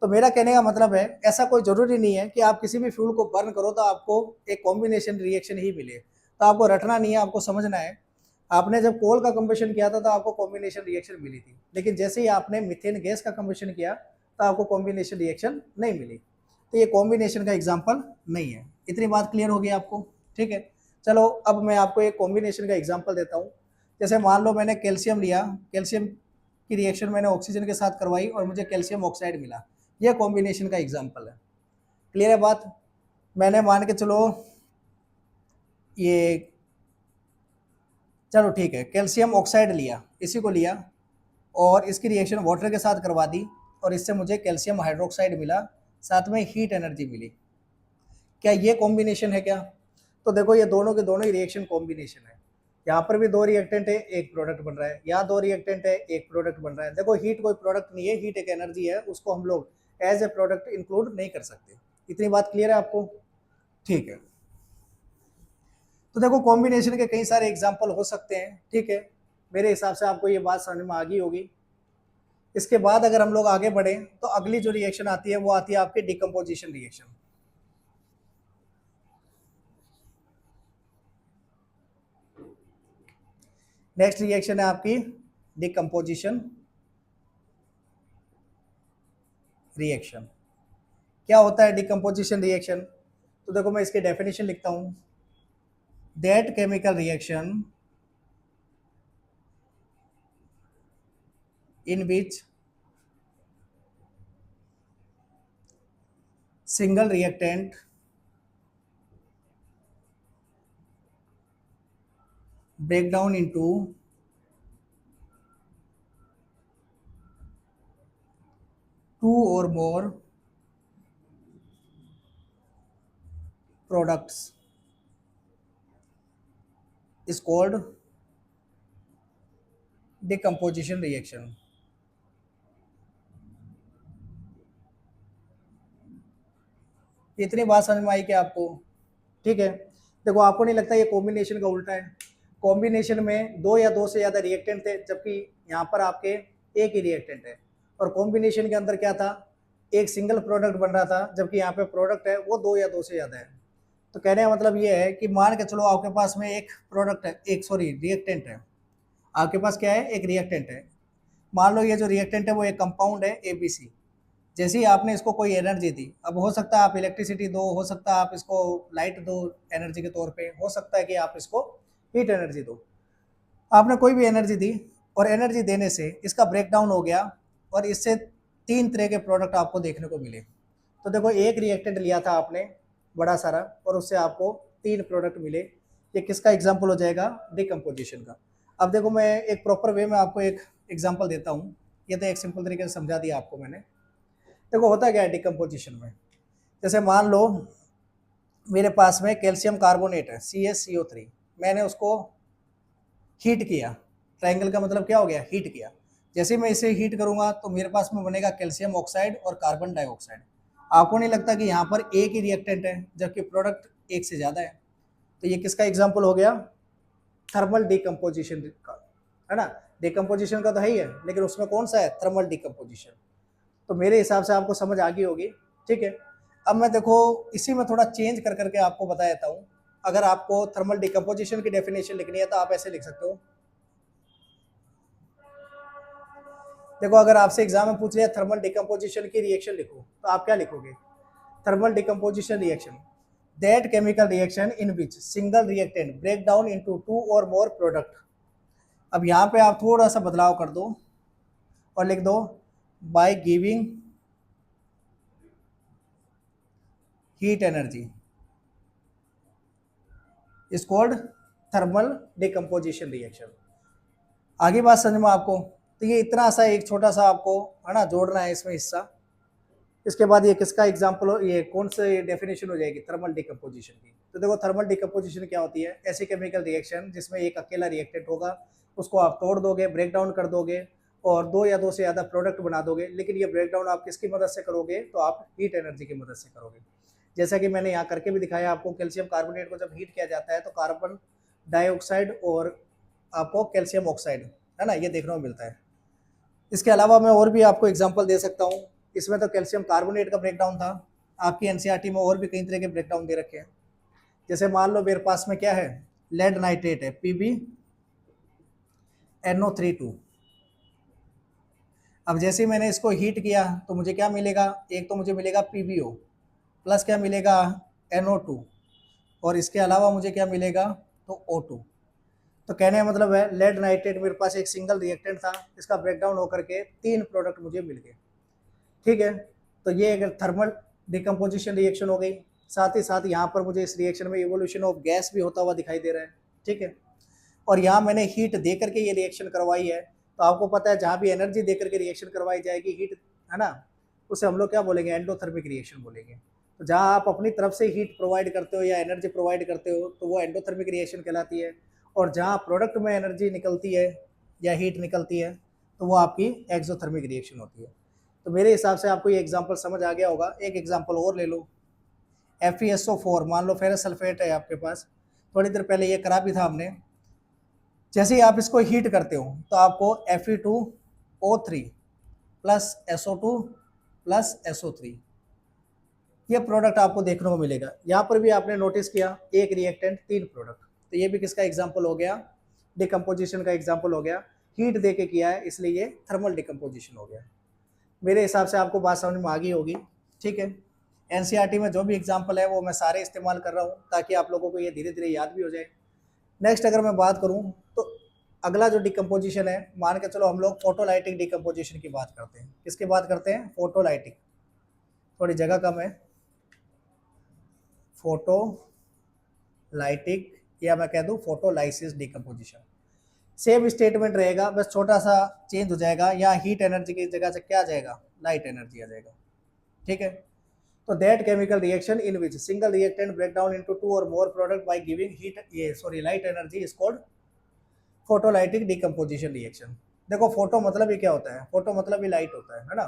A: तो मेरा कहने का मतलब है ऐसा कोई जरूरी नहीं है कि आप किसी भी फ्यूल को बर्न करो तो आपको एक कॉम्बिनेशन रिएक्शन ही मिले, तो आपको रटना नहीं है, आपको समझना है। आपने जब कोल का कंबशन किया था तो आपको कॉम्बिनेशन रिएक्शन मिली थी, लेकिन जैसे ही आपने मीथेन गैस का कंबशन किया तो आपको कॉम्बिनेशन रिएक्शन नहीं मिली, तो ये कॉम्बिनेशन का एग्जाम्पल नहीं है। इतनी बात क्लियर होगी आपको? ठीक है, चलो अब मैं आपको एक कॉम्बिनेशन का एग्जाम्पल देता हूँ। जैसे मान लो मैंने कैल्शियम लिया, कैल्शियम की रिएक्शन मैंने ऑक्सीजन के साथ करवाई और मुझे कैल्शियम ऑक्साइड मिला, यह कॉम्बिनेशन का एग्जाम्पल है। क्लियर है बात? मैंने मान के चलो ये, चलो ठीक है, कैल्शियम ऑक्साइड लिया, इसी को लिया और इसकी रिएक्शन वाटर के साथ करवा दी और इससे मुझे कैल्शियम हाइड्रोक्साइड मिला, साथ में हीट एनर्जी मिली। क्या ये कॉम्बिनेशन है क्या? तो देखो ये दोनों के दोनों ही रिएक्शन कॉम्बिनेशन है। यहाँ पर भी दो रिएक्टेंट है, एक प्रोडक्ट बन रहा है, यहाँ दो रिएक्टेंट है, एक प्रोडक्ट बन रहा है। देखो हीट कोई प्रोडक्ट नहीं है, हीट एक एनर्जी है, उसको हम लोग एज ए प्रोडक्ट इंक्लूड नहीं कर सकते। इतनी बात क्लियर है आपको? ठीक है, तो देखो कॉम्बिनेशन के कई सारे एग्जाम्पल हो सकते हैं, ठीक है, मेरे हिसाब से आपको ये बात समझ में आ गई होगी। इसके बाद अगर हम लोग आगे बढ़े तो अगली जो रिएक्शन आती है वो आती है आपकी डिकम्पोजिशन रिएक्शन। नेक्स्ट रिएक्शन है आपकी डिकम्पोजिशन रिएक्शन। क्या होता है डिकम्पोजिशन रिएक्शन? तो देखो मैं इसकी डेफिनेशन लिखता हूं, that chemical reaction in which single reactant break down into two or more products is called decomposition reaction। इतनी बात समझ में आई क्या आपको? ठीक है, देखो आपको नहीं लगता ये कॉम्बिनेशन का उल्टा है? कॉम्बिनेशन में दो या दो से ज़्यादा रिएक्टेंट थे, जबकि यहाँ पर आपके एक ही रिएक्टेंट है, और कॉम्बिनेशन के अंदर क्या था, एक सिंगल प्रोडक्ट बन रहा था, जबकि यहाँ पे प्रोडक्ट है वो दो या दो से ज़्यादा है। तो कहने का मतलब ये है कि मान के चलो आपके पास में एक प्रोडक्ट है, एक सॉरी रिएक्टेंट है, आपके पास क्या है, एक रिएक्टेंट है। मान लो ये जो रिएक्टेंट है वो एक कंपाउंड है ABC। जैसे ही आपने इसको कोई एनर्जी दी, अब हो सकता है आप इलेक्ट्रिसिटी दो, हो सकता है आप इसको लाइट दो एनर्जी के तौर पे, हो सकता है कि आप इसको हीट एनर्जी दो, आपने कोई भी एनर्जी दी और एनर्जी देने से इसका ब्रेक डाउन हो गया और इससे तीन तरह के प्रोडक्ट आपको देखने को मिले। तो देखो एक रिएक्टेंट लिया था आपने बड़ा सारा और उससे आपको तीन प्रोडक्ट मिले, ये किसका एग्जाम्पल हो जाएगा, डिकम्पोजिशन का। अब देखो मैं एक प्रॉपर वे में आपको एक एग्जाम्पल देता हूँ, ये तो एक सिंपल तरीके से समझा दिया आपको मैंने। देखो होता क्या है डिकम्पोजिशन में, जैसे मान लो मेरे पास में कैल्शियम कार्बोनेट है CaCO3, मैंने उसको हीट किया, ट्रायंगल का मतलब क्या हो गया, हीट किया। जैसे मैं इसे हीट करूंगा तो मेरे पास में बनेगा कैल्शियम ऑक्साइड और कार्बन डाइऑक्साइड। आपको नहीं लगता कि यहाँ पर एक ही रिएक्टेंट है जबकि प्रोडक्ट एक से ज़्यादा है? तो ये किसका एग्जाम्पल हो गया, थर्मल डिकम्पोजिशन का, है ना। डिकम्पोजिशन का तो है ही है, लेकिन उसमें कौन सा है, थर्मल डिकम्पोजिशन। तो मेरे हिसाब से आपको समझ आ गई होगी। ठीक है, अब मैं देखो इसी में थोड़ा चेंज कर करके आपको बता देता हूँ। अगर आपको थर्मल डिकम्पोजिशन की डेफिनेशन लिखनी है तो आप ऐसे लिख सकते हो। देखो अगर आपसे एग्जाम में पूछ लिया थर्मल डिकम्पोजिशन की रिएक्शन लिखो तो आप क्या लिखोगे, thermal decomposition reaction, that chemical reaction in which single reactant break down into two और मोर प्रोडक्ट। अब यहाँ पे आप थोड़ा सा बदलाव कर दो और लिख दो by giving heat energy is called thermal decomposition reaction. आगे बात समझ में आपको? तो ये इतना सा एक छोटा सा आपको है ना जोड़ना है इसमें हिस्सा। इसके बाद ये किसका एग्जाम्पल हो, ये कौन से डेफिनेशन हो जाएगी, थर्मल डिकम्पोजिशन की। तो देखो थर्मल डिकम्पोजिशन क्या होती है, ऐसी केमिकल रिएक्शन जिसमें एक अकेला रिएक्टेंट होगा, उसको आप तोड़ दोगे, ब्रेक डाउन कर दोगे और दो या दो से ज़्यादा प्रोडक्ट बना दोगे, लेकिन ये ब्रेकडाउन आप किसकी मदद से करोगे, तो आप हीट एनर्जी की मदद से करोगे। जैसा कि मैंने यहाँ करके भी दिखाया आपको, कैल्शियम कार्बोनेट को जब हीट किया जाता है तो कार्बन डाइऑक्साइड और आपको कैल्शियम ऑक्साइड, है ना, ये देखने को मिलता है। इसके अलावा मैं और भी आपको एग्जांपल दे सकता हूँ। इसमें तो कैल्शियम कार्बोनेट का ब्रेकडाउन था, आपकी एनसीईआरटी में और भी कई तरह के ब्रेकडाउन दे रखे हैं। जैसे मान लो मेरे पास में क्या है, लेड नाइट्रेट है, PbNO32। अब जैसे ही मैंने इसको हीट किया तो मुझे क्या मिलेगा, एक तो मुझे मिलेगा PbO प्लस क्या मिलेगा, NO2, और इसके अलावा मुझे क्या मिलेगा, तो O2। तो कहने का मतलब है लेड नाइट्रेट मेरे पास एक सिंगल रिएक्टेंट था, इसका ब्रेकडाउन होकर के 3 प्रोडक्ट मुझे मिल गए। ठीक है, तो ये एक थर्मल डिकम्पोजिशन रिएक्शन हो गई। साथ ही साथ यहाँ पर मुझे इस रिएक्शन में इवोल्यूशन ऑफ गैस भी होता हुआ दिखाई दे रहा है। ठीक है, और यहाँ मैंने हीट दे करके ये रिएक्शन करवाई है, तो आपको पता है जहाँ भी एनर्जी दे करके रिएक्शन करवाई जाएगी, हीट, है ना, उसे हम लोग क्या बोलेंगे, एंडोथर्मिक रिएक्शन बोलेंगे। तो जहाँ आप अपनी तरफ से हीट प्रोवाइड करते हो या एनर्जी प्रोवाइड करते हो तो वो एंडोथर्मिक रिएक्शन कहलाती है, और जहाँ प्रोडक्ट में एनर्जी निकलती है या हीट निकलती है तो वो आपकी एक्सोथर्मिक रिएक्शन होती है। तो मेरे हिसाब से आपको ये एग्जांपल समझ आ गया होगा। एक एग्जांपल और ले लो, FeSO4, मान लो फेरस सल्फेट है आपके पास, थोड़ी देर पहले ये करा भी था हमने। जैसे ही आप इसको हीट करते हो तो आपको Fe2O3 plus SO2 plus SO3 ये प्रोडक्ट आपको देखने को मिलेगा। यहाँ पर भी आपने नोटिस किया, एक रिएक्टेंट 3 प्रोडक्ट, तो ये भी किसका एग्जाम्पल हो गया, डिकम्पोजिशन का एग्जाम्पल हो गया। हीट दे के किया है इसलिए ये थर्मल डिकम्पोजिशन हो गया। मेरे हिसाब से आपको बात समझ में आ गई होगी। ठीक है, एनसीईआरटी में जो भी एग्जाम्पल है वो मैं सारे इस्तेमाल कर रहा हूँ ताकि आप लोगों को ये धीरे धीरे याद भी हो जाए। नेक्स्ट अगर मैं बात करूँ तो अगला जो डिकम्पोजिशन है, मान के चलो हम लोग फोटोलाइटिक डिकम्पोजिशन की बात करते हैं। किसकी बात करते हैं, फोटोलाइटिक, थोड़ी जगह कम है, फोटोलाइटिक या मैं कह दूँ फोटोलाइसिस डिकम्पोजिशन। सेम स्टेटमेंट रहेगा, बस छोटा सा चेंज हो जाएगा, या हीट एनर्जी की जगह से क्या आ जाएगा, लाइट एनर्जी आ जाएगा। ठीक है, तो that chemical reaction in which single reactant break down into 2 और more product by giving light energy is called photolytic decomposition reaction. देखो फोटो मतलब ये क्या होता है, फोटो मतलब ये लाइट होता है ना।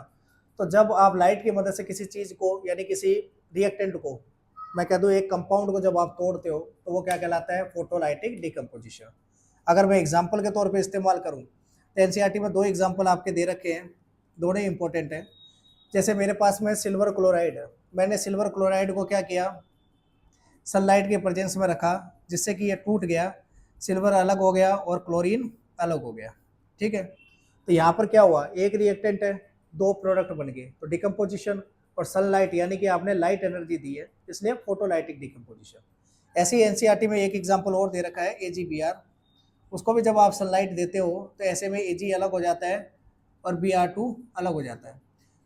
A: तो जब आप लाइट की मदद से किसी चीज़ को यानी किसी रिएक्टेंट को, मैं कह दूँ एक कंपाउंड को जब आप तोड़ते हो तो वो क्या कहलाता है, फोटोलाइटिक डिकम्पोजिशन। अगर मैं एग्जाम्पल के तौर पे इस्तेमाल करूँ तो एनसीईआरटी में 2 एग्जाम्पल आपके दे रखे हैं, दोनों इंपॉर्टेंट हैं। जैसे मेरे पास में सिल्वर क्लोराइड है, मैंने सिल्वर क्लोराइड को क्या किया, सनलाइट के प्रेजेंस में रखा, जिससे कि ये टूट गया, सिल्वर अलग हो गया और क्लोरीन अलग हो गया। ठीक है, तो यहाँ पर क्या हुआ, एक रिएक्टेंट है, 2 प्रोडक्ट बन गए, तो डिकम्पोजिशन, और सनलाइट यानी कि आपने लाइट एनर्जी दी है इसलिए फोटोलाइटिक डिकम्पोजिशन। ऐसे ही एनसीईआरटी में एक एग्जाम्पल और दे रखा है AgBr, उसको भी जब आप सनलाइट देते हो तो ऐसे में Ag अलग हो जाता है और Br2 अलग हो जाता है।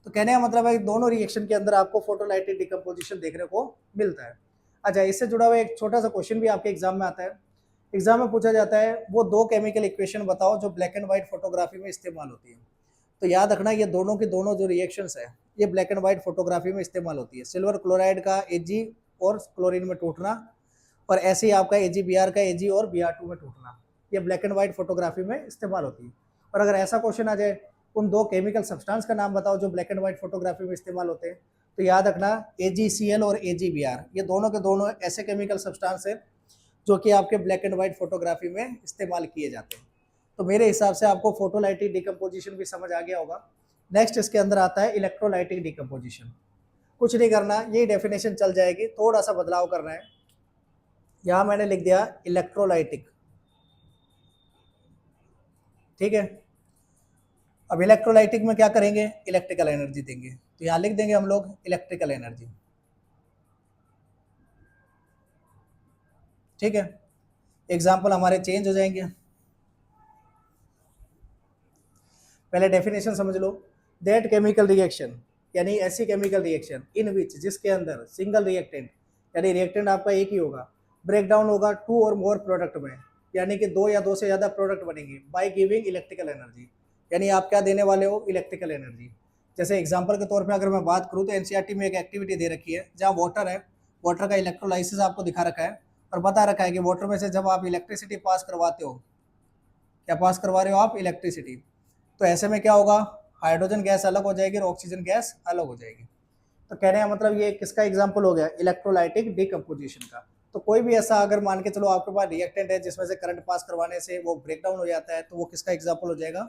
A: तो कहने का मतलब है कि दोनों रिएक्शन के अंदर आपको फोटोलाइटिक डिकम्पोजिशन देखने को मिलता है। अच्छा, इससे जुड़ा हुआ एक छोटा सा क्वेश्चन भी आपके एग्जाम में आता है। एग्जाम में पूछा जाता है वो 2 केमिकल इक्वेशन बताओ जो ब्लैक एंड व्हाइट फोटोग्राफी में इस्तेमाल होती है। तो याद रखना ये दोनों की दोनों जो रिएक्शंस है ये ब्लैक एंड व्हाइट फोटोग्राफी में इस्तेमाल होती है। सिल्वर क्लोराइड का Ag और क्लोरीन में टूटना, और ऐसे ही आपका AgBr का Ag और Br2 में टूटना, ये ब्लैक एंड व्हाइट फोटोग्राफी में इस्तेमाल होती है। और अगर ऐसा क्वेश्चन आ जाए उन 2 केमिकल सब्सटेंस का नाम बताओ जो ब्लैक एंड व्हाइट फोटोग्राफी में इस्तेमाल होते हैं, तो याद रखना AgCl और AgBr ये दोनों के दोनों ऐसे केमिकल सब्सटेंस है जो कि आपके ब्लैक एंड व्हाइट फोटोग्राफी में इस्तेमाल किए जाते हैं। तो मेरे हिसाब से आपको फोटोलाइटिक डिकम्पोजिशन भी समझ आ गया होगा। नेक्स्ट इसके अंदर आता है इलेक्ट्रोलाइटिक डिकम्पोजिशन। कुछ नहीं करना, ये डेफिनेशन चल जाएगी, थोड़ा सा बदलाव करना है। यहाँ मैंने लिख दिया इलेक्ट्रोलाइटिक। ठीक है, अब इलेक्ट्रोलाइटिक में क्या करेंगे, इलेक्ट्रिकल एनर्जी देंगे, तो यहाँ लिख देंगे हम लोग इलेक्ट्रिकल एनर्जी। ठीक है, एग्जाम्पल हमारे चेंज हो जाएंगे। पहले डेफिनेशन समझ लो, दैट केमिकल रिएक्शन यानी ऐसी केमिकल रिएक्शन इन विच जिसके अंदर सिंगल रिएक्टेंट यानी रिएक्टेंट आपका एक ही होगा, ब्रेक डाउन होगा 2 और मोर प्रोडक्ट में, यानी कि 2 या 2 से ज़्यादा प्रोडक्ट बनेंगे, बाय गिविंग इलेक्ट्रिकल एनर्जी, यानी आप क्या देने वाले हो, इलेक्ट्रिकल एनर्जी। जैसे एग्जाम्पल के तौर पर अगर मैं बात करूँ तो एनसीईआरटी में एक एक्टिविटी दे रखी है जहाँ वाटर है, वाटर का इलेक्ट्रोलाइसिस आपको दिखा रखा है और बता रखा है कि वाटर में से जब आप इलेक्ट्रिसिटी पास करवाते हो, क्या पास करवा रहे हो आप, इलेक्ट्रिसिटी, तो ऐसे में क्या होगा, हाइड्रोजन गैस अलग हो जाएगी और ऑक्सीजन गैस अलग हो जाएगी। तो कहने का मतलब ये किसका एग्जाम्पल हो गया, इलेक्ट्रोलाइटिक डिकम्पोजिशन का। तो कोई भी ऐसा अगर मान के चलो आपके पास रिएक्टेंट है जिसमें से करंट पास करवाने से वो ब्रेक डाउन हो जाता है, तो वो किसका एग्जाम्पल हो जाएगा,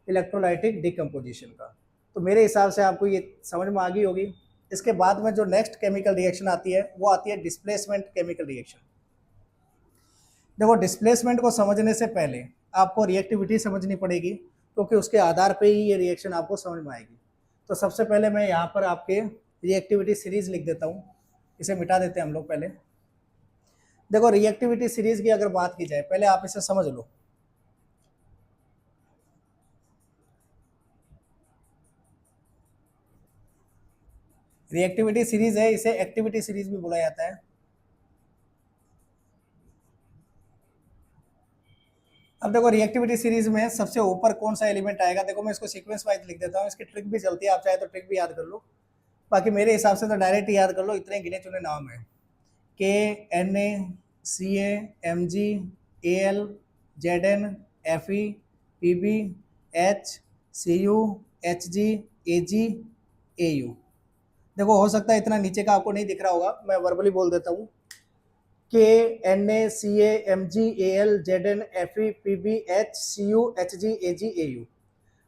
A: इलेक्ट्रोलाइटिक डिकम्पोजिशन का। तो मेरे हिसाब से आपको ये समझ में आ गई होगी। इसके बाद में जो नेक्स्ट केमिकल रिएक्शन आती है वो आती है डिस्प्लेसमेंट केमिकल रिएक्शन। देखो डिस्प्लेसमेंट को समझने से पहले आपको रिएक्टिविटी समझनी पड़ेगी, क्योंकि उसके आधार पे ही ये रिएक्शन आपको समझ में आएगी। तो सबसे पहले मैं यहाँ पर आपके रिएक्टिविटी सीरीज लिख देता हूँ, इसे मिटा देते हैं हम लोग पहले। देखो रिएक्टिविटी सीरीज की अगर बात की जाए, पहले आप इसे समझ लो। रिएक्टिविटी सीरीज है, इसे एक्टिविटी सीरीज भी बोला जाता है। अब देखो रिएक्टिविटी सीरीज में सबसे ऊपर कौन सा एलिमेंट आएगा, देखो मैं इसको सीक्वेंस वाइज लिख देता हूँ, इसकी ट्रिक भी चलती है, आप चाहे तो ट्रिक भी याद कर लो, बाकी मेरे हिसाब से तो डायरेक्ट ही याद कर लो, इतने गिने चुने नाम है। K, N A, C M G, A L, Z N, F E, P B, H, C U, H G, A G, A U. देखो हो सकता है इतना नीचे का आपको नहीं दिख रहा होगा, मैं वर्बली बोल देता हूँ, K, N A, C M G, A L, Z N, F E, P B, H, C U, H G, A G, A U.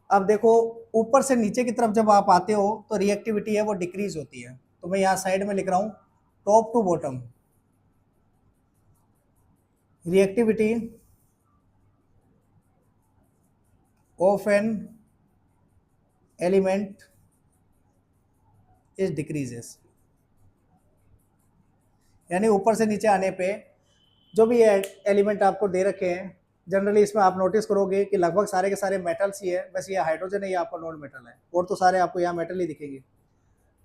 A: अब देखो ऊपर से नीचे की तरफ जब आप आते हो तो रिएक्टिविटी है वो डिक्रीज होती है। तो मैं यहाँ साइड में लिख रहा हूँ top to bottom reactivity of an element is decreases. यानी ऊपर से नीचे आने पे जो भी एलिमेंट आपको दे रखे हैं, जनरली इसमें आप नोटिस करोगे कि लगभग सारे के सारे मेटल्स ही है, बस ये हाइड्रोजन है, ये आपका नॉन मेटल है, और तो सारे आपको यहाँ मेटल ही दिखेंगे।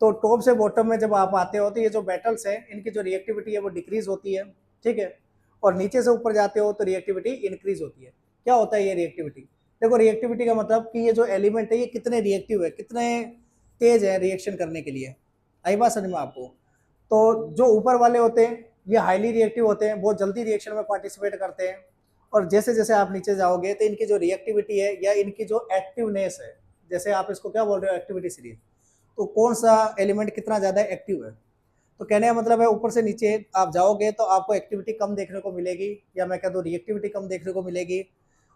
A: तो टॉप से बॉटम में जब आप आते हो तो ये जो मेटल्स है इनकी जो रिएक्टिविटी है वो डिक्रीज होती है, ठीक है। और नीचे से ऊपर जाते हो तो रिएक्टिविटी इंक्रीज होती है। क्या होता है ये रिएक्टिविटी, देखो रिएक्टिविटी का मतलब कि ये जो एलिमेंट है ये कितने रिएक्टिव है, कितने तेज है रिएक्शन करने के लिए। आई बात समझ में आपको। तो जो ऊपर वाले होते हैं ये हाईली रिएक्टिव होते हैं, बहुत जल्दी रिएक्शन में पार्टिसिपेट करते हैं। और जैसे जैसे आप नीचे जाओगे तो इनकी जो रिएक्टिविटी है या इनकी जो एक्टिवनेस है, जैसे आप इसको क्या बोल रहे हो, एक्टिविटी सीरीज, तो कौन सा एलिमेंट कितना ज़्यादा एक्टिव है। तो कहने का मतलब है ऊपर से नीचे आप जाओगे तो आपको एक्टिविटी कम देखने को मिलेगी, या मैं कह दूँ रिएक्टिविटी कम देखने को मिलेगी।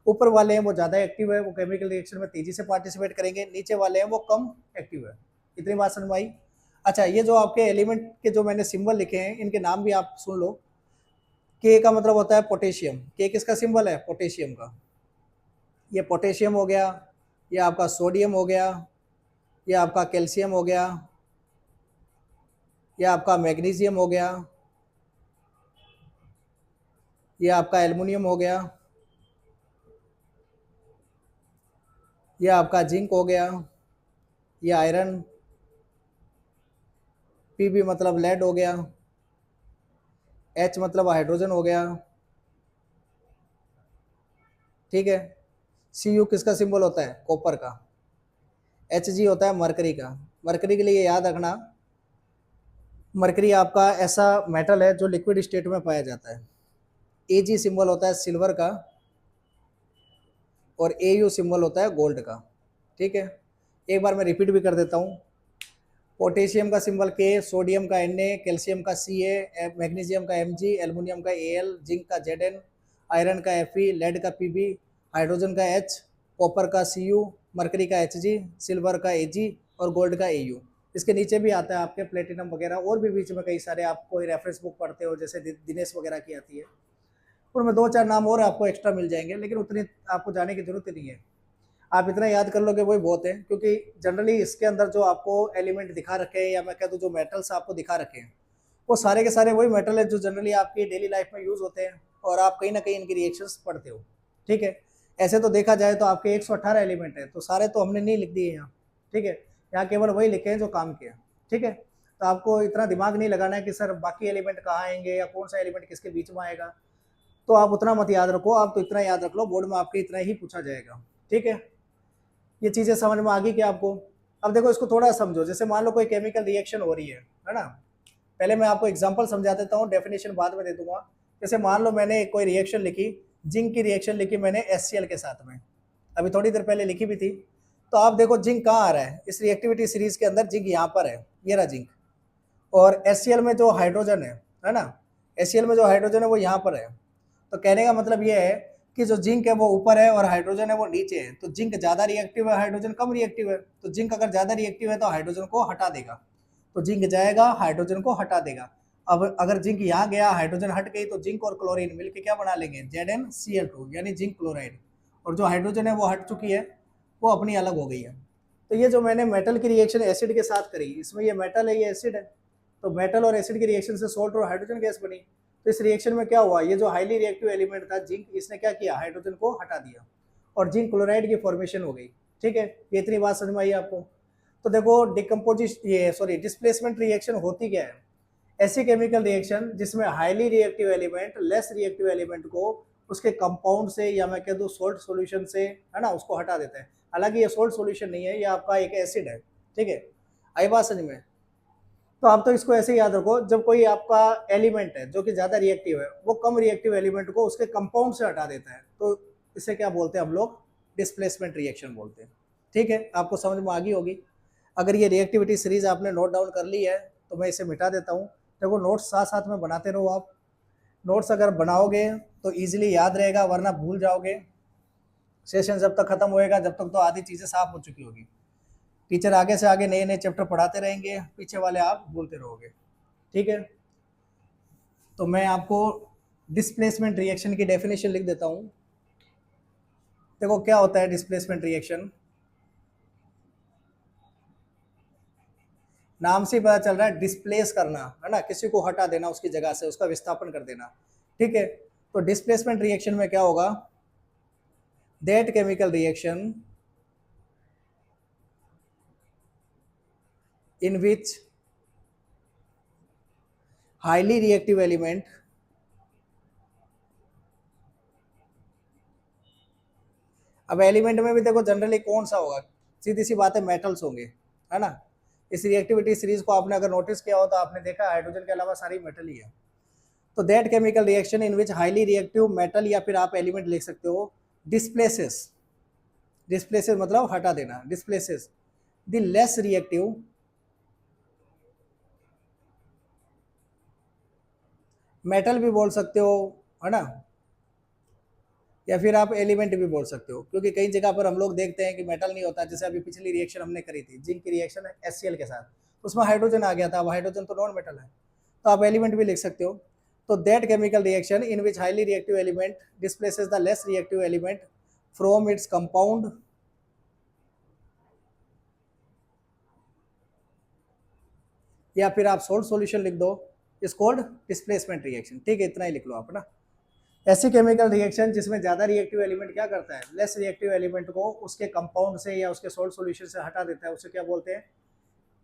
A: ऊपर वाले हैं वो ज़्यादा एक्टिव है, वो केमिकल रिएक्शन में तेज़ी से पार्टिसिपेट करेंगे, नीचे वाले हैं वो कम एक्टिव है। इतनी बात समझ में आई। अच्छा ये जो आपके एलिमेंट के जो मैंने सिंबल लिखे हैं इनके नाम भी आप सुन लो। के का मतलब होता है पोटेशियम, के किसका सिंबल है, पोटेशियम का। ये पोटेशियम हो गया, ये आपका सोडियम हो गया, ये आपका कैल्शियम हो गया, ये आपका मैग्नीशियम हो गया, ये आपका एल्युमिनियम हो गया, ये आपका जिंक हो गया, ये आयरन, पीबी मतलब लेड हो गया, एच मतलब हाइड्रोजन हो गया, ठीक है। सी यू किसका सिंबल होता है, कॉपर का। एच जी होता है मरकरी का। मरकरी के लिए याद रखना, मरकरी आपका ऐसा मेटल है जो लिक्विड स्टेट में पाया जाता है। ए जी सिंबल होता है सिल्वर का, और ए यू सिंबल होता है गोल्ड का, ठीक है। एक बार मैं रिपीट भी कर देता हूँ, पोटेशियम का सिंबल के, सोडियम का Na, कैल्शियम का Ca, मैग्नीशियम का Mg, एल्युमिनियम का Al, जिंक का Zn, आयरन का Fe, लेड का Pb, हाइड्रोजन का H, कॉपर का Cu, मरकरी का Hg, सिल्वर का Ag और गोल्ड का Au। इसके नीचे भी आता है आपके प्लेटिनम वगैरह, और भी बीच में कई सारे आप कोई रेफरेंस बुक पढ़ते हो जैसे दिनेश वगैरह की आती है, उनमें दो चार नाम और आपको एक्स्ट्रा मिल जाएंगे, लेकिन उतनी आपको जाने की जरूरत नहीं है। आप इतना याद कर लोगे वही बहुत है, क्योंकि जनरली इसके अंदर जो आपको एलिमेंट दिखा रखे हैं, या मैं कह दूँ जो मेटल्स आपको दिखा रखे हैं, वो सारे के सारे वही मेटल है जो जनरली आपकी डेली लाइफ में यूज होते हैं, और आप कहीं ना कहीं इनकी रिएक्शंस पढ़ते हो, ठीक है। ऐसे तो देखा जाए तो आपके 118 एलिमेंट है, तो सारे तो हमने नहीं लिख दिए यहाँ, ठीक है। यहाँ केवल वही लिखे हैं जो काम किया, ठीक है। तो आपको इतना दिमाग नहीं लगाना है कि सर बाकी एलिमेंट कहाँ आएंगे या कौन सा एलिमेंट किसके बीच में आएगा, तो आप उतना मत याद रखो, आप तो इतना याद रख लो बोर्ड में आपके इतना ही पूछा जाएगा, ठीक है। ये चीज़ें समझ में आ गई कि आपको। अब देखो इसको थोड़ा समझो, जैसे मान लो कोई केमिकल रिएक्शन हो रही है ना। पहले मैं आपको एग्जांपल समझा देता हूँ, डेफिनेशन बाद में दे दूंगा। जैसे मान लो मैंने कोई रिएक्शन लिखी, जिंक की रिएक्शन लिखी मैंने HCl के साथ में, अभी थोड़ी देर पहले लिखी भी थी। तो आप देखो जिंक कहाँ आ रहा है इस रिएक्टिविटी सीरीज के अंदर, जिंक यहाँ पर है, ये रहा जिंक। और HCl में जो हाइड्रोजन है ना, HCl में जो हाइड्रोजन है वो यहाँ पर है। तो कहने का मतलब ये है कि जो जिंक है वो ऊपर है और हाइड्रोजन है वो नीचे है। तो जिंक ज़्यादा रिएक्टिव है, हाइड्रोजन कम रिएक्टिव है। तो जिंक अगर ज़्यादा रिएक्टिव है तो हाइड्रोजन को हटा देगा, तो जिंक जाएगा हाइड्रोजन को हटा देगा। अब अगर जिंक यहाँ गया, हाइड्रोजन हट गई, तो जिंक और क्लोरीन मिलकर क्या बना लेंगे, ZnCl2 यानी जिंक क्लोराइड। और जो हाइड्रोजन है वो हट चुकी है, वो अपनी अलग हो गई है। तो ये जो मैंने मेटल की रिएक्शन एसिड के साथ करी, इसमें ये मेटल है, ये एसिड है। तो मेटल और एसिड की रिएक्शन से सोल्ट और हाइड्रोजन गैस बनी। तो इस रिएक्शन में क्या हुआ, ये जो हाईली रिएक्टिव एलिमेंट था जिंक, इसने क्या किया, हाइड्रोजन को हटा दिया और जिंक क्लोराइड की फॉर्मेशन हो गई। ठीक है, ये इतनी बात समझ में आई आपको। तो देखो डिस्प्लेसमेंट रिएक्शन होती क्या है, ऐसी केमिकल रिएक्शन जिसमें highly reactive element less reactive element को उसके कंपाउंड से, या मैं कह दूं सोल्ट सॉल्यूशन से, है ना, उसको हटा देता है। हालांकि ये सोल्ट सॉल्यूशन नहीं है, ये आपका एक एसिड है। ठीक है, आई बात समझ में। तो आप तो इसको ऐसे ही याद रखो, जब कोई आपका एलिमेंट है जो कि ज्यादा रिएक्टिव है, वो कम रिएक्टिव एलिमेंट को उसके कंपाउंड से हटा देता है, तो इसे क्या बोलते हैं हम लोग, डिस्प्लेसमेंट रिएक्शन बोलते हैं। ठीक है, आपको समझ में आ गई होगी। अगर ये रिएक्टिविटी सीरीज आपने नोट डाउन कर ली है तो मैं इसे मिटा देता हूँ। देखो नोट्स साथ साथ में बनाते रहो आप। नोट्स अगर बनाओगे तो इजीली याद रहेगा, वरना भूल जाओगे। सेशन जब तक खत्म होएगा जब तक तो आधी चीजें साफ हो चुकी होगी। टीचर आगे से आगे नए नए चैप्टर पढ़ाते रहेंगे, पीछे वाले आप भूलते रहोगे। ठीक है, तो मैं आपको डिस्प्लेसमेंट रिएक्शन की डेफिनेशन लिख देता हूं। देखो क्या होता है डिस्प्लेसमेंट रिएक्शन, नाम से ही पता चल रहा है, डिस्प्लेस करना है ना, किसी को हटा देना उसकी जगह से, उसका विस्थापन कर देना। ठीक है, तो डिस्प्लेसमेंट रिएक्शन में क्या होगा, that chemical reaction in which highly reactive element अब एलिमेंट में भी देखो जनरली कौन सा होगा, सीधी सी बात है मेटल्स होंगे, है ना। इस रिएक्टिविटी सीरीज को आपने अगर नोटिस किया हो तो आपने देखा हाइड्रोजन के अलावा सारी मेटल ही है। तो that chemical reaction in which highly reactive metal, या फिर आप एलिमेंट लिख सकते हो, डिस्प्लेसेस, डिस्प्लेसेस मतलब हटा देना, displaces the less reactive metal भी बोल सकते हो, है ना, या फिर आप एलिमेंट भी बोल सकते हो, क्योंकि कई जगह पर हम लोग देखते हैं कि मेटल नहीं होता। जैसे अभी पिछली रिएक्शन हमने करी थी जिंक की रिएक्शन है HCl के साथ, उसमें हाइड्रोजन आ गया था। अब हाइड्रोजन तो नॉन मेटल है, तो आप एलिमेंट भी लिख सकते हो। तो that chemical reaction in which highly reactive element displaces the less reactive element from its compound, या फिर आप सोल्ट सॉल्यूशन लिख दो, इज कॉल्ड डिस्प्लेसमेंट रिएक्शन। ठीक है, इतना ही लिख लो आप ना। ऐसी केमिकल रिएक्शन जिसमें ज़्यादा रिएक्टिव एलिमेंट क्या करता है, लेस रिएक्टिव एलिमेंट को उसके कंपाउंड से या उसके सोल्ट सॉल्यूशन से हटा देता है, उसे क्या बोलते हैं,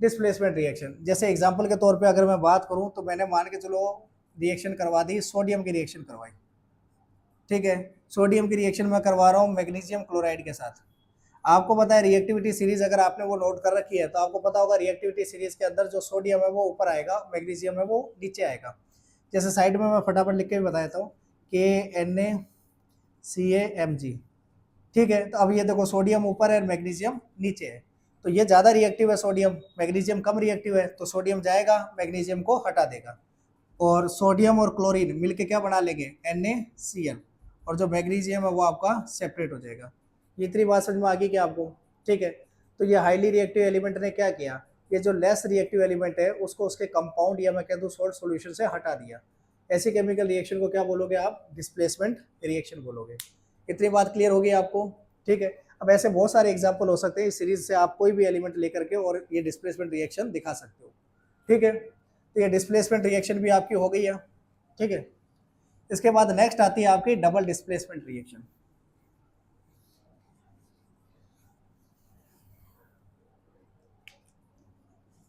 A: डिस्प्लेसमेंट रिएक्शन। जैसे एग्जांपल के तौर पे अगर मैं बात करूं तो मैंने मान के चलो रिएक्शन करवा दी, सोडियम की रिएक्शन करवाई। ठीक है, सोडियम की रिएक्शन मैं करवा रहा हूँ मैग्नीशियम क्लोराइड के साथ। आपको पता है रिएक्टिविटी सीरीज अगर आपने वो नोट कर रखी है तो आपको पता होगा रिएक्टिविटी सीरीज के अंदर जो सोडियम है वो ऊपर आएगा, मैग्नीशियम है वो नीचे आएगा। जैसे साइड में मैं फटाफट लिख के भी बता देता हूँ, KNaCAMG। ठीक है, तो अब ये देखो सोडियम ऊपर है और मैग्नीशियम नीचे है, तो ये ज़्यादा रिएक्टिव है सोडियम, मैग्नीशियम कम रिएक्टिव है, तो सोडियम जाएगा मैग्नीशियम को हटा देगा, और सोडियम और क्लोरीन मिलके क्या बना लेंगे, NaCl, और जो मैग्नीशियम है वो आपका सेपरेट हो जाएगा। ये इतनी बात समझ में आ गई क्या आपको। ठीक है, तो ये हाईली रिएक्टिव एलिमेंट ने क्या किया, ये जो लेस रिएक्टिव एलिमेंट है उसको उसके कंपाउंड या मैं कह दूँ सोल्ट सॉल्यूशन से हटा दिया। ऐसी केमिकल रिएक्शन को क्या बोलोगे आप, डिस्प्लेसमेंट रिएक्शन बोलोगे। इतनी बात क्लियर होगी आपको। ठीक है, अब ऐसे बहुत सारे एग्जाम्पल हो सकते हैं इस सीरीज से, आप कोई भी एलिमेंट लेकर के और ये डिस्प्लेसमेंट रिएक्शन दिखा सकते हो। ठीक है, तो ये डिस्प्लेसमेंट रिएक्शन भी आपकी हो गई है। ठीक है, इसके बाद नेक्स्ट आती है आपकी double displacement reaction.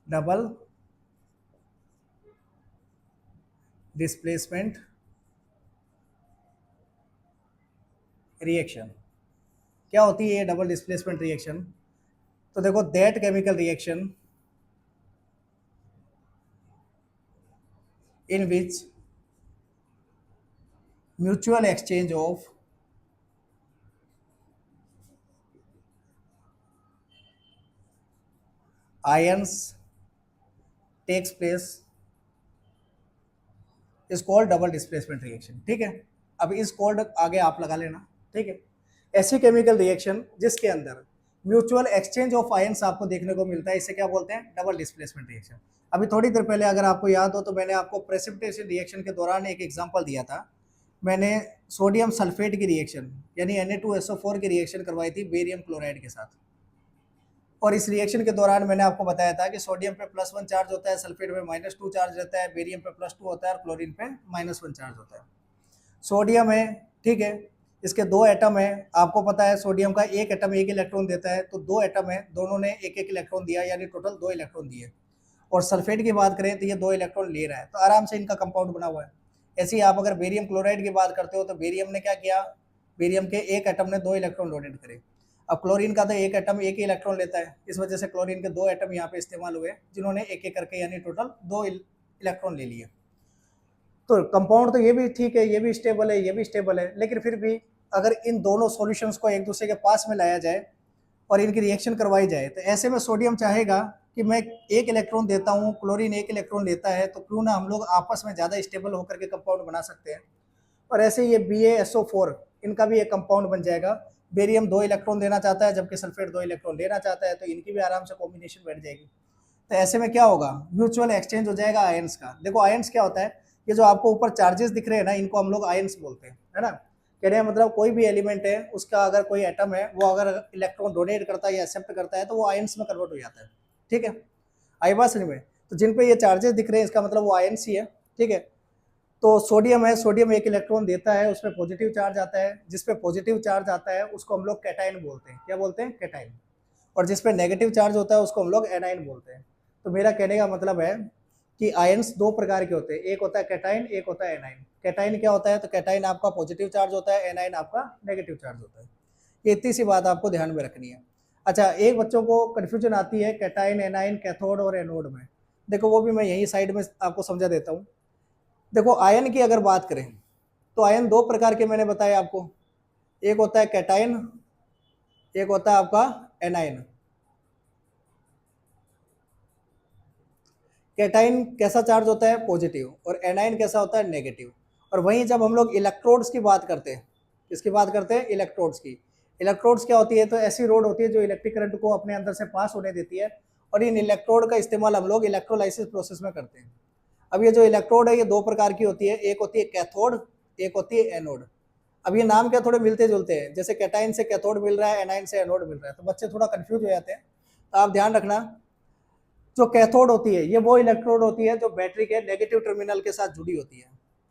A: Double displacement reaction क्या होती है, ये डबल डिस्प्लेसमेंट रिएक्शन। तो देखो that chemical reaction in which mutual exchange of ions takes place is called double displacement reaction. ठीक है, अब इस कोड आगे आप लगा लेना। ठीक है, ऐसी केमिकल रिएक्शन जिसके अंदर म्यूचुअल एक्सचेंज ऑफ आयंस आपको देखने को मिलता है, इसे क्या बोलते हैं? Double displacement reaction. अभी थोड़ी देर पहले अगर आपको याद हो तो मैंने आपको प्रेसिपिटेशन रिएक्शन के दौरान एक एग्जांपल दिया था। मैंने सोडियम सल्फेट की रिएक्शन यानी Na2SO4 की रिएक्शन करवाई थी बेरियम क्लोराइड के साथ। और इस रिएक्शन के दौरान मैंने आपको बताया था कि सोडियम पे +1 चार्ज होता है, सल्फेट पे -2 चार्ज रहता है, बेरियम पे +2 होता है और क्लोरीन पे -1 चार्ज होता है। सोडियम है, ठीक है, इसके 2 एटम है। आपको पता है सोडियम का एक एटम एक इलेक्ट्रॉन देता है, तो 2 एटम है, दोनों ने एक एक इलेक्ट्रॉन दिया, यानी टोटल 2 इलेक्ट्रॉन दिए। और सल्फेट की बात करें तो ये 2 इलेक्ट्रॉन ले रहा है, तो आराम से इनका कंपाउंड बना हुआ है। ऐसे ही आप अगर बेरियम क्लोराइड की बात करते हो तो बेरियम ने क्या किया, बेरियम के एक एटम ने 2 इलेक्ट्रॉन डोनेट करे। अब क्लोरीन का तो एक एटम एक ही इलेक्ट्रॉन लेता है, इस वजह से क्लोरीन के 2 एटम यहाँ पे इस्तेमाल हुए, जिन्होंने एक एक करके यानी टोटल 2 इलेक्ट्रॉन ले लिए। तो कंपाउंड तो ये भी ठीक है, ये भी स्टेबल है, ये भी स्टेबल है, लेकिन फिर भी अगर इन दोनों सॉल्यूशंस को एक दूसरे के पास में लाया जाए और इनकी रिएक्शन करवाई जाए, तो ऐसे में सोडियम चाहेगा कि मैं एक इलेक्ट्रॉन देता हूँ, क्लोरीन एक इलेक्ट्रॉन लेता है, तो क्यों ना हम लोग आपस में ज़्यादा स्टेबल होकर के कंपाउंड बना सकते हैं। और ऐसे ये BaSO4 इनका भी एक कंपाउंड बन जाएगा। बेरियम 2 इलेक्ट्रॉन देना चाहता है जबकि सल्फेट 2 इलेक्ट्रॉन लेना चाहता है, तो इनकी भी आराम से कॉम्बिनेशन बैठ जाएगी। तो ऐसे में क्या होगा, म्यूचुअल एक्सचेंज हो जाएगा आयंस का। देखो आयंस क्या होता है, ये जो आपको ऊपर चार्जेस दिख रहे हैं ना, इनको हम लोग आयंस बोलते हैं, है ना। कह रहे हैं मतलब कोई भी एलिमेंट है, उसका अगर कोई एटम है, वो अगर इलेक्ट्रॉन डोनेट करता है या एक्सेप्ट करता है, तो वो आयंस में कन्वर्ट हो जाता है। ठीक है, आई बात समझ में? तो जिन पे ये चार्जेस दिख रहे हैं, इसका मतलब वो आयंस ही है। ठीक है, तो सोडियम है, सोडियम एक इलेक्ट्रॉन देता है, उसमें पॉजिटिव चार्ज आता है, जिस पे पॉजिटिव चार्ज आता है उसको हम लोग कैटाइन बोलते हैं। क्या बोलते हैं? कैटाइन। और जिस पे नेगेटिव चार्ज होता है उसको हम लोग एनाइन बोलते हैं। तो मेरा कहने का मतलब है कि आयंस 2 प्रकार के होते हैं, एक होता है कैटाइन, एक होता है एनाइन। कैटाइन क्या होता है? तो कैटाइन आपका पॉजिटिव चार्ज होता है, एनाइन आपका नेगेटिव चार्ज होता है। ये इतनी सी बात आपको ध्यान में रखनी है। अच्छा, एक बच्चों को कन्फ्यूजन आती है कैटाइन, एनाइन, कैथोड और एनोड में। देखो वो भी मैं यही साइड में आपको समझा देता हूँ। देखो आयन की अगर बात करें तो आयन 2 प्रकार के मैंने बताया आपको, एक होता है कैटाइन, एक होता है आपका एनाइन। कैटाइन कैसा चार्ज होता है? पॉजिटिव। और एनाइन कैसा होता है? नेगेटिव। और वहीं जब हम लोग इलेक्ट्रोड्स की बात करते हैं, किसकी बात करते हैं? इलेक्ट्रोड्स की। इलेक्ट्रोड्स क्या होती है? तो ऐसी रोड होती है जो इलेक्ट्रिक करंट को अपने अंदर से पास होने देती है, और इन इलेक्ट्रोड का इस्तेमाल हम लोग इलेक्ट्रोलाइसिस प्रोसेस में करते हैं। अब ये जो इलेक्ट्रोड है ये 2 प्रकार की होती है, एक होती है कैथोड, एक होती है एनोड। अब ये नाम क्या थोड़े मिलते जुलते हैं, जैसे कैटाइन से कैथोड मिल रहा है, एनाइन से एनोड मिल रहा है, तो बच्चे थोड़ा कंफ्यूज हो जाते हैं। तो आप ध्यान रखना, जो कैथोड होती है ये वो इलेक्ट्रोड होती है जो बैटरी के नेगेटिव टर्मिनल के साथ जुड़ी होती है।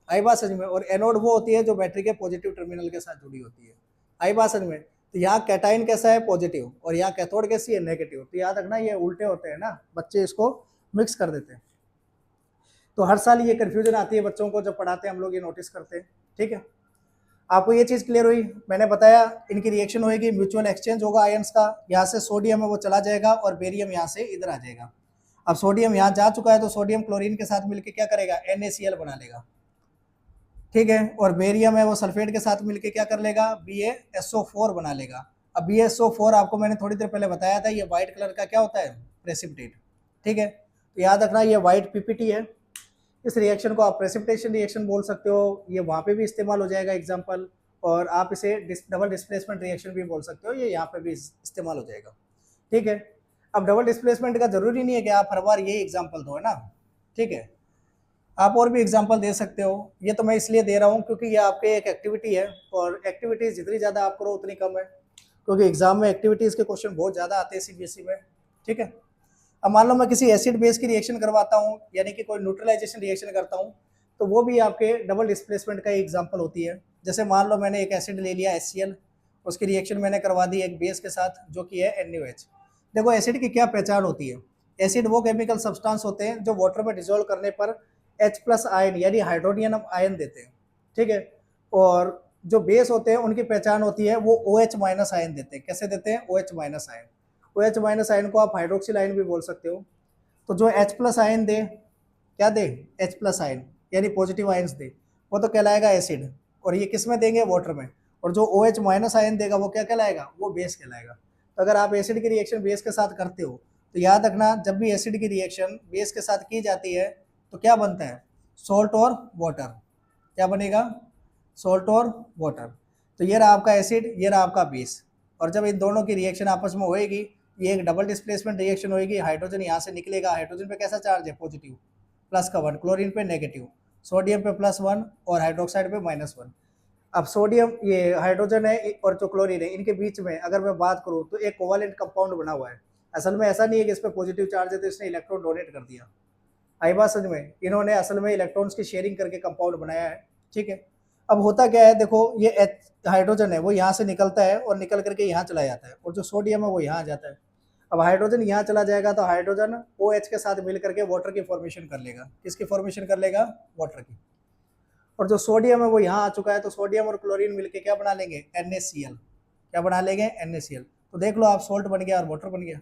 A: आई बात समझ में? और एनोड वो होती है जो बैटरी के पॉजिटिव टर्मिनल के साथ जुड़ी होती है। आई बात समझ में? तो यहाँ कैटाइन कैसा है? पॉजिटिव। और यहाँ कैथोड कैसी है? नेगेटिव। तो याद रखना ये उल्टे होते हैं ना, बच्चे इसको मिक्स कर देते हैं। तो हर साल ये कन्फ्यूजन आती है बच्चों को, जब पढ़ाते हैं हम लोग ये नोटिस करते हैं। ठीक है, आपको ये चीज़ क्लियर हुई? मैंने बताया इनकी रिएक्शन होगी, म्यूचुअल एक्सचेंज होगा आयंस का, यहाँ से सोडियम है वो चला जाएगा और बेरियम यहाँ से इधर आ जाएगा। अब सोडियम यहाँ जा चुका है तो सोडियम क्लोरीन के साथ मिलकर क्या करेगा? NaCl बना लेगा। ठीक है, और बेरियम है वो सल्फेट के साथ मिलकर क्या कर लेगा? BaSO4 बना लेगा। अब BaSO4 आपको मैंने थोड़ी देर पहले बताया था, ये व्हाइट कलर का क्या होता है? प्रेसिपिटेट। ठीक है, तो याद रखना ये व्हाइट PPT है। इस रिएक्शन को आप प्रेसिपिटेशन रिएक्शन बोल सकते हो, ये वहाँ पे भी इस्तेमाल हो जाएगा एग्जाम्पल। और आप इसे डबल डिस्प्लेसमेंट रिएक्शन भी बोल सकते हो, ये यहाँ पे भी इस्तेमाल हो जाएगा। ठीक है, अब डबल डिस्प्लेसमेंट का जरूरी नहीं है कि आप हर बार यही एग्जाम्पल दो, है ना। ठीक है, आप और भी एग्जाम्पल दे सकते हो। ये तो मैं इसलिए दे रहा हूँ क्योंकि ये आपके एक एक्टिविटी है, और एक्टिविटीज जितनी ज़्यादा आप करो उतनी कम है, क्योंकि एग्जाम में एक्टिविटीज़ के क्वेश्चन बहुत ज़्यादा आते हैं CBSE में। ठीक है, अब मान लो मैं किसी एसिड बेस की रिएक्शन करवाता हूँ, यानी कि कोई न्यूट्रलाइजेशन रिएक्शन करता हूँ, तो वो भी आपके डबल डिस्प्लेसमेंट का एग्जांपल होती है। जैसे मान लो मैंने एक एसिड ले लिया HCl, उसकी रिएक्शन मैंने करवा दी एक बेस के साथ जो कि है NaOH। देखो एसिड की क्या पहचान होती है? एसिड वो केमिकल सब्सटेंस होते हैं जो वाटर में डिजोल्व करने पर H+ आयन यानी हाइड्रोनियम आयन देते हैं। ठीक है, और जो बेस होते हैं उनकी पहचान होती है वो OH- आयन देते हैं। कैसे देते हैं? OH- ion. OH- आयन को आप हाइड्रोक्सिल आयन भी बोल सकते हो। तो जो H+ आयन दे, क्या दे? H+ आयन यानी पॉजिटिव आयंस दे, वो तो कहलाएगा एसिड। और ये किस में देंगे? वाटर में। और जो OH- आयन देगा वो क्या कहलाएगा? वो बेस कहलाएगा। तो अगर आप एसिड की रिएक्शन बेस के साथ करते हो तो याद रखना, जब भी एसिड की रिएक्शन बेस के साथ की जाती है तो क्या बनता है, सॉल्ट और वाटर। क्या बनेगा, सॉल्ट और वाटर। तो ये रहा आपका एसिड, ये रहा आपका बेस, और जब इन दोनों की रिएक्शन आपस में होएगी, ये एक डबल डिस्प्लेसमेंट रिएक्शन होएगी। हाइड्रोजन यहाँ से निकलेगा, हाइड्रोजन पे कैसा चार्ज है, पॉजिटिव, प्लस का 1, क्लोरीन पे नेगेटिव, सोडियम पे +1 और हाइड्रोक्साइड पे -1। अब सोडियम, ये हाइड्रोजन है और जो क्लोरीन है, इनके बीच में अगर मैं बात करूँ तो एक कोवालेंट कंपाउंड बना हुआ है। असल में ऐसा नहीं है कि इस पर पॉजिटिव चार्ज है तो इसने इलेक्ट्रॉन डोनेट कर दिया, आई बात समझ में, इन्होंने असल में इलेक्ट्रॉन्स की शेयरिंग करके कंपाउंड बनाया है। ठीक है, अब होता क्या है, देखो ये हाइड्रोजन है वो यहाँ से निकलता है और निकल करके यहाँ चला जाता है, और जो सोडियम है वो यहाँ आ जाता है। अब हाइड्रोजन यहाँ चला जाएगा तो हाइड्रोजन OH के साथ मिल करके वाटर की फॉर्मेशन कर लेगा। किसकी फॉर्मेशन कर लेगा, वाटर की। और जो सोडियम है वो यहाँ आ चुका है, तो सोडियम और क्लोरीन मिलके क्या बना लेंगे, NaCl। क्या बना लेंगे, NaCl। तो देख लो आप, सोल्ट बन गया और वाटर बन गया।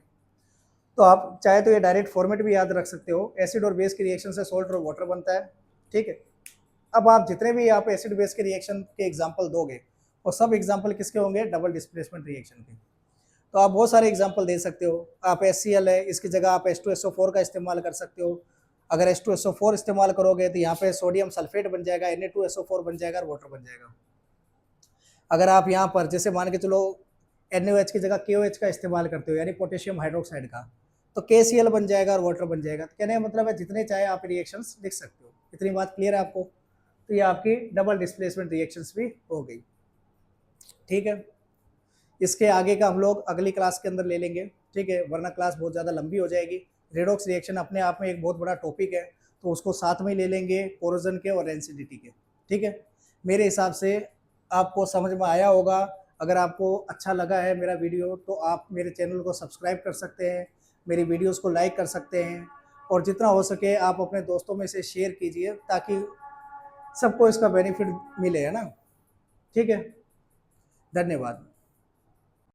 A: तो आप चाहे तो ये डायरेक्ट फॉर्मेट भी याद रख सकते हो, एसिड और बेस की रिएक्शन से सोल्ट और वाटर बनता है। ठीक है, अब आप जितने भी यहाँ पे एसिड बेस के रिएक्शन के एग्जाम्पल दोगे, और सब एग्जाम्पल किसके होंगे, डबल डिस्प्लेसमेंट रिएक्शन के। तो आप बहुत सारे एग्जाम्पल दे सकते हो। आप HCl है, इसकी जगह आप H2SO4 का इस्तेमाल कर सकते हो। अगर H2SO4 इस्तेमाल करोगे तो यहाँ पे सोडियम सल्फेट बन जाएगा, Na2SO4 बन जाएगा और वाटर बन जाएगा। अगर आप यहाँ पर जैसे मान के चलो NaOH की जगह KOH का इस्तेमाल करते हो, यानी पोटेशियम हाइड्रोक्साइड का, तो KCl बन जाएगा और वाटर बन जाएगा। तो कहने का मतलब है जितने चाहे आप रिएक्शंस लिख सकते हो। इतनी बात क्लियर है आपको। तो ये आपकी डबल डिस्प्लेसमेंट रिएक्शंस भी हो गई। ठीक है, इसके आगे का हम लोग अगली क्लास के अंदर ले लेंगे। ठीक है, वरना क्लास बहुत ज़्यादा लंबी हो जाएगी। रेडॉक्स रिएक्शन अपने आप में एक बहुत बड़ा टॉपिक है, तो उसको साथ में ले लेंगे कोरोजन के और रेंसिडिटी के। ठीक है, मेरे हिसाब से आपको समझ में आया होगा। अगर आपको अच्छा लगा है मेरा वीडियो तो आप मेरे चैनल को सब्सक्राइब कर सकते हैं, मेरी वीडियोस को लाइक कर सकते हैं, और जितना हो सके आप अपने दोस्तों में से शेयर कीजिए ताकि सबको इसका बेनिफिट मिले, है ना। ठीक है, धन्यवाद।